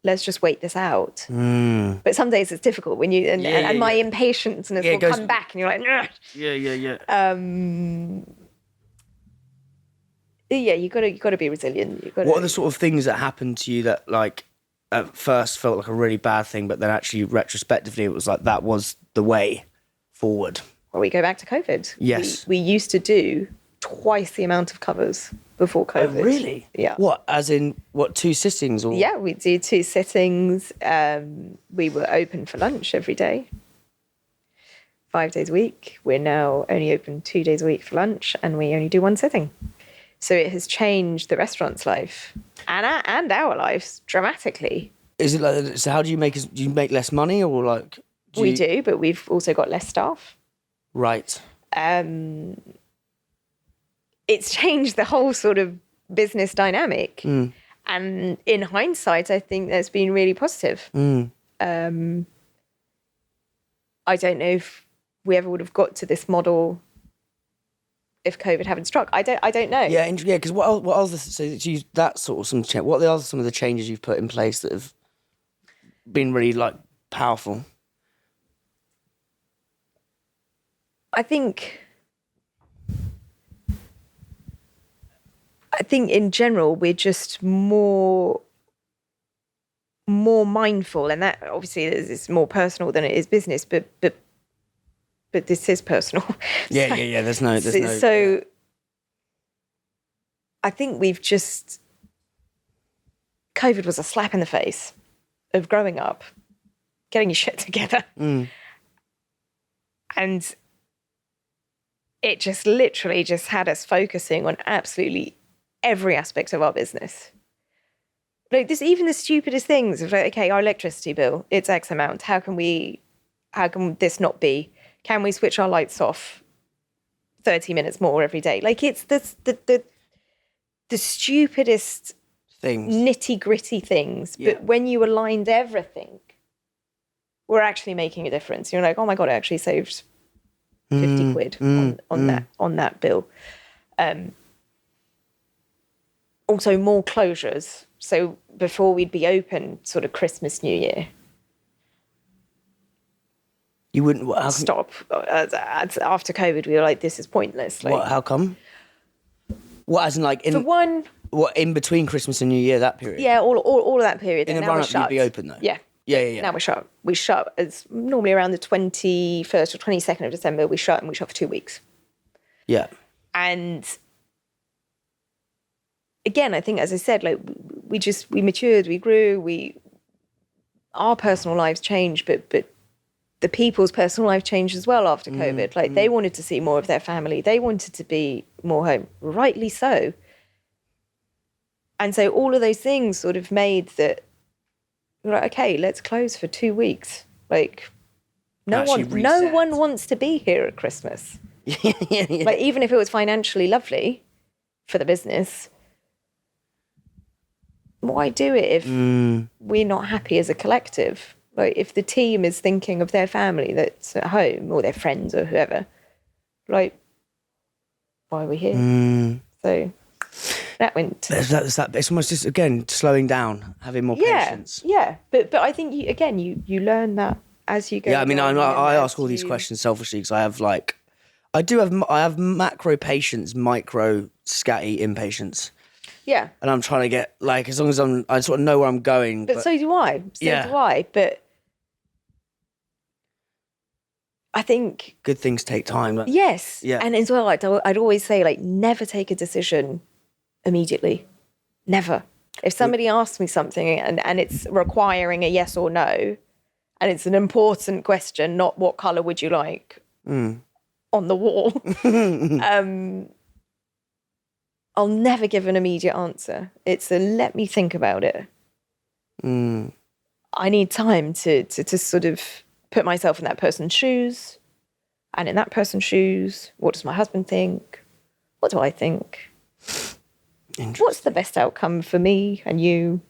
Let's just wait this out. But some days it's difficult when you and my impatience will come back and you're like, ugh. Yeah. You gotta be resilient. What are the sort of things that happened to you that like at first felt like a really bad thing, but then actually retrospectively it was like that was the way forward? Well, we go back to COVID. Yes. We used to do twice the amount of covers before COVID. Oh, really? Yeah. What, as in, what, 2 sittings? Or? Yeah, we do 2 sittings. We were open for lunch every day, 5 days a week. We're now only open 2 days a week for lunch, and we only do 1 sitting. So it has changed the restaurant's life and our lives dramatically. Is it like, so how do you make less money, or like? We do, but we've also got less staff. Right. It's changed the whole sort of business dynamic. And in hindsight, I think that's been really positive. I don't know if we ever would have got to this model if COVID hadn't struck. I don't know. Yeah, because what else? So that sort of some what are some of the changes you've put in place that have been really like powerful? I think in general we're just more mindful, and that obviously is more personal than it is business, but this is personal. Yeah. There's no. So I think we've just, COVID was a slap in the face of growing up, getting your shit together, and it just literally just had us focusing on absolutely every aspect of our business. Like this, even the stupidest things of like, okay, our electricity bill, it's X amount. How can this not be? Can we switch our lights off 30 minutes more every day? Like it's the stupidest things, nitty gritty things. Yeah. But when you aligned everything, we're actually making a difference. You're like, oh my God, I actually saved 50 quid on that bill. Also more closures. So before we'd be open sort of Christmas, New Year. You wouldn't stop. After COVID, we were like, this is pointless. Like, how come? What, as in like in... For one... What, in between Christmas and New Year, that period? Yeah, all of that period. In the run-up, you'd be open though? Yeah. Yeah. Now we're shut. We shut as normally around the 21st or 22nd of December. We shut for 2 weeks. Yeah. And again, I think, as I said, like we matured, we grew, our personal lives changed, but the people's personal life changed as well after COVID. Like they wanted to see more of their family. They wanted to be more home, rightly so. And so all of those things sort of made that, like, okay, let's close for 2 weeks. Like no one wants to be here at Christmas. Yeah. Like even if it was financially lovely for the business, why do it if we're not happy as a collective? Like, if the team is thinking of their family that's at home or their friends or whoever, like, why are we here? So that went. It's almost just, again, slowing down, having more patience. Yeah. But I think you learn that as you go. Yeah, I mean, along, I ask all these questions selfishly because I have macro patience, micro scatty impatience. Yeah. And I'm trying to get, like, as long as I sort of know where I'm going. But so do I. So do I. But I think good things take time. Yes. Yeah. And as well, I'd always say, like, never take a decision immediately. Never. If somebody asks me something and it's requiring a yes or no, and it's an important question, not what colour would you like on the wall, I'll never give an immediate answer. It's a let me think about it. I need time to sort of put myself in that person's shoes. And in that person's shoes, what does my husband think? What do I think? What's the best outcome for me and you?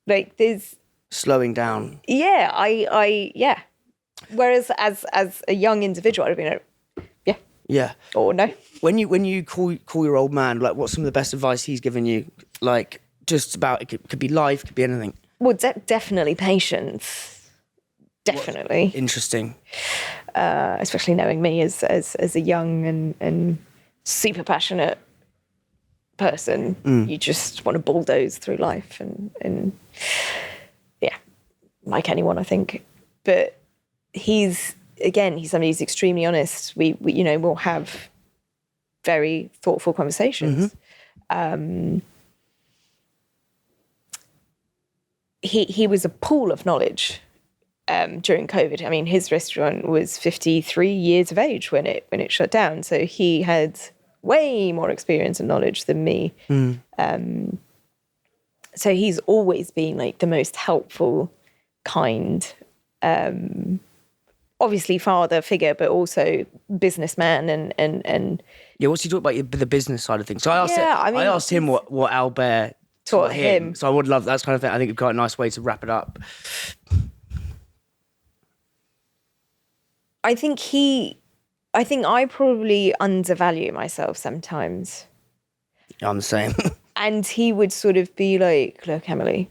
Like, there's... Slowing down. Yeah, yeah. Whereas as a young individual, I'd have been like, yeah. Or no. When you call your old man, like, what's some of the best advice he's given you? Like, just about, it could be life, could be anything. Well, definitely patience. Definitely. Interesting. Especially knowing me as a young and super passionate person. You just want to bulldoze through life and yeah, like anyone, I think. But he's somebody who's extremely honest. We we'll have very thoughtful conversations. He was a pool of knowledge during COVID. I mean, his restaurant was 53 years of age when it shut down. So he had way more experience and knowledge than me. So he's always been, like, the most helpful, kind, obviously father figure, but also businessman and yeah. What's he talk about the business side of things? So I asked him what Albert taught him. So I would love that kind of thing. I think it's quite a nice way to wrap it up. I think I probably undervalue myself sometimes. I'm the same. And he would sort of be like, look, Emily,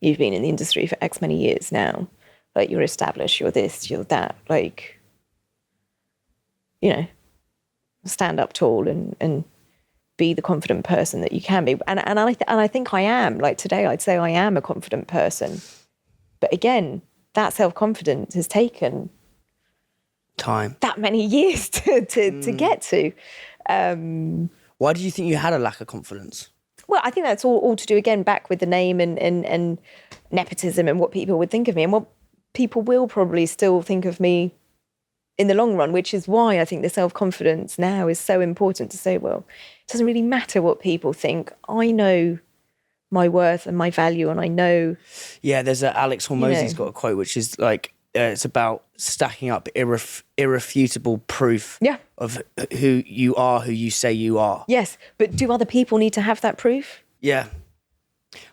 you've been in the industry for X many years now. Like, you're established, you're this, you're that. Like, stand up tall and be the confident person that you can be. And I think I am. Like, today, I'd say I am a confident person. But again, that self-confidence has taken time, that many years to get to. Why do you think you had a lack of confidence? Well, I think that's all to do, again, back with the name and nepotism and what people would think of me and what people will probably still think of me in the long run, which is why I think the self-confidence now is so important to say, well, it doesn't really matter what people think. I know my worth and my value, and I know... Yeah, there's Alex Hormozy's got a quote, which is like, it's about stacking up irrefutable proof of who you are, who you say you are. Yes, but do other people need to have that proof? Yeah.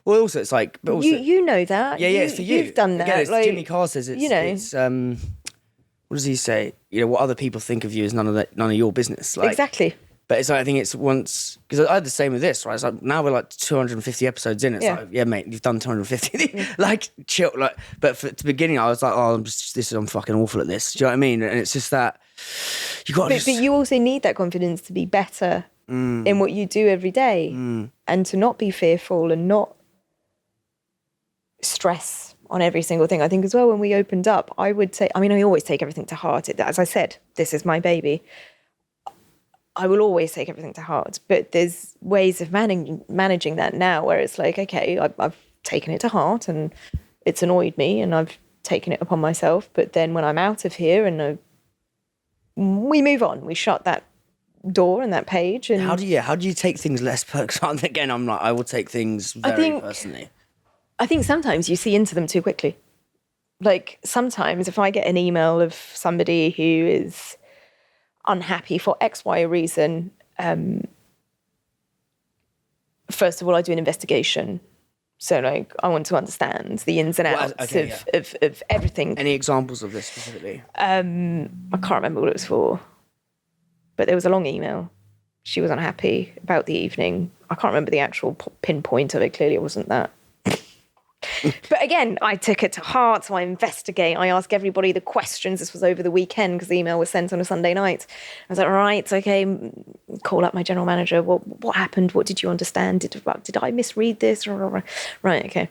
Well, also it's like, but also you know that. Yeah, it's for you. You've done that. Again, it's like, Jimmy Carr says it's what does he say? What other people think of you is none of your business. Like, exactly. But it's like, I think it's once, because I had the same with this, right? It's like, now we're like 250 episodes in. It's like, yeah, mate, you've done 250. Like, chill. Like, but at the beginning, I was like, oh, I'm fucking awful at this. Do you know what I mean? And it's just that you got. But you also need that confidence to be better in what you do every day, and to not be fearful and not stress on every single thing. I think as well, when we opened up, I would say, I mean, I always take everything to heart. As I said, this is my baby. I will always take everything to heart, but there's ways of managing that now where it's like, okay, I've taken it to heart and it's annoyed me and I've taken it upon myself. But then when I'm out of here and we move on, we shut that door and that page. And how do you take things less personally? Again, I will take things very personally. I think sometimes you see into them too quickly. Like, sometimes if I get an email of somebody who is unhappy for X, Y reason, first of all, I do an investigation So like, I want to understand the ins and outs of everything. Any examples of this specifically? I can't remember what it was for, but there was a long email. She was unhappy about the evening. I can't remember the actual pinpoint of it. Clearly it wasn't that. But again, I took it to heart, so I investigate. I ask everybody the questions. This was over the weekend because the email was sent on a Sunday night. I was like, right, okay, call up my general manager. What happened? What did you understand? Did I misread this? Right, okay.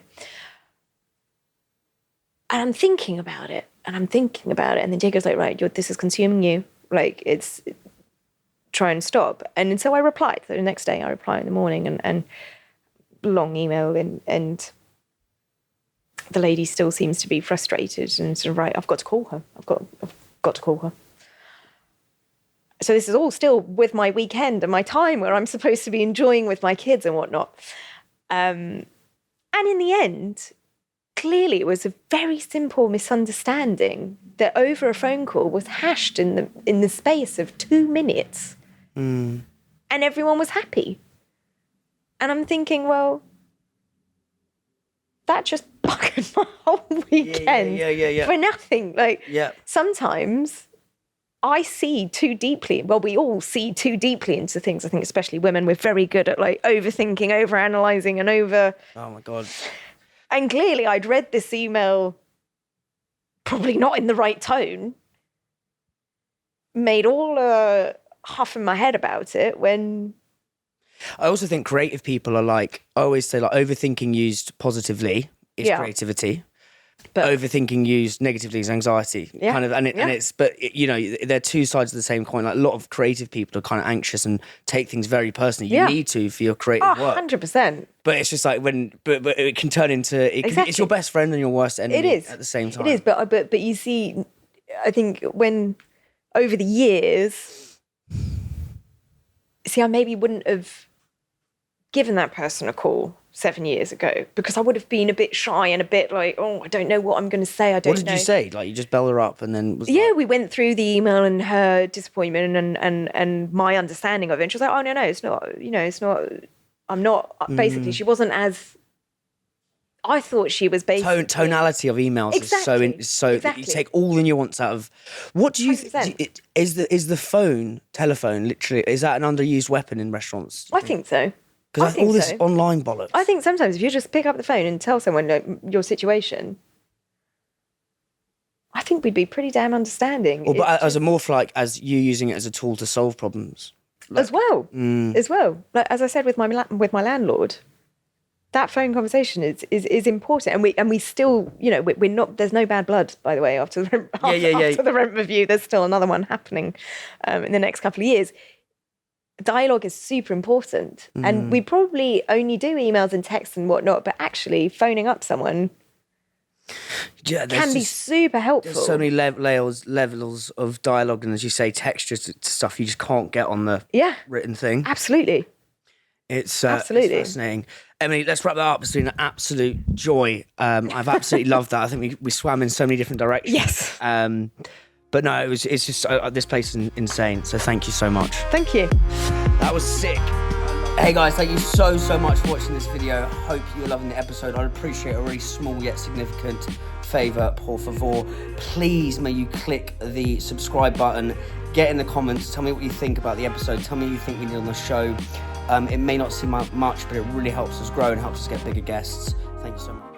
And I'm thinking about it, and then Diego's like, right, this is consuming you. Like, it's try and stop. And so I replied. So the next day I replied in the morning and long email and the lady still seems to be frustrated and sort of, right, I've got to call her. I've got to call her. So this is all still with my weekend and my time where I'm supposed to be enjoying with my kids and whatnot. And in the end, clearly it was a very simple misunderstanding that over a phone call was hashed in the space of 2 minutes. And everyone was happy. And I'm thinking, well, that just bucketed my whole weekend for nothing. Like, sometimes I see too deeply. Well, we all see too deeply into things. I think especially women, we're very good at like overthinking, overanalyzing and Oh my God. And clearly I'd read this email probably not in the right tone, made all huff in my head about it when... I also think creative people are like, I always say like overthinking used positively is creativity. But overthinking used negatively is anxiety. Kind of, and it's, but you know, they're two sides of the same coin. Like a lot of creative people are kind of anxious and take things very personally. You need to for your creative work. 100%. But it's just like but it can turn into, it's your best friend and your worst enemy at the same time. It is, but you see, I think when over the years, I maybe wouldn't have given that person a call 7 years ago because I would have been a bit shy and a bit like, oh, I don't know what I'm going to say. What did you say? Like you just belled her up and then was we went through the email and her disappointment and my understanding of it. And she was like, oh, no, it's not, it's not, I'm not, basically she wasn't as, I thought she was basically. Tonality of emails is so that you take all the nuance out of, what do you think, is the telephone literally, is that an underused weapon in restaurants? I think so. Because all this online bollocks. I think sometimes if you just pick up the phone and tell someone your situation, I think we'd be pretty damn understanding. But as you using it as a tool to solve problems. As well. Like as I said with my landlord, that phone conversation is important, and we still, we're not. There's no bad blood, by the way. After the rent review, there's still another one happening in the next couple of years. Dialogue is super important, and we probably only do emails and texts and whatnot, but actually phoning up someone can be super helpful. There's so many levels of dialogue, and as you say, textures to stuff you just can't get on the written thing. Absolutely. It's fascinating. Emily, let's wrap that up. It's been an absolute joy. I've absolutely loved that. I think we swam in so many different directions. Yes. But no, it's just this place is insane. So thank you so much. Thank you. That was sick. Hey guys, thank you so much for watching this video. Hope you're loving the episode. I'd appreciate a really small yet significant favor, por favor. Please, may you click the subscribe button. Get in the comments. Tell me what you think about the episode. Tell me what you think we need on the show. It may not seem much, but it really helps us grow and helps us get bigger guests. Thank you so much.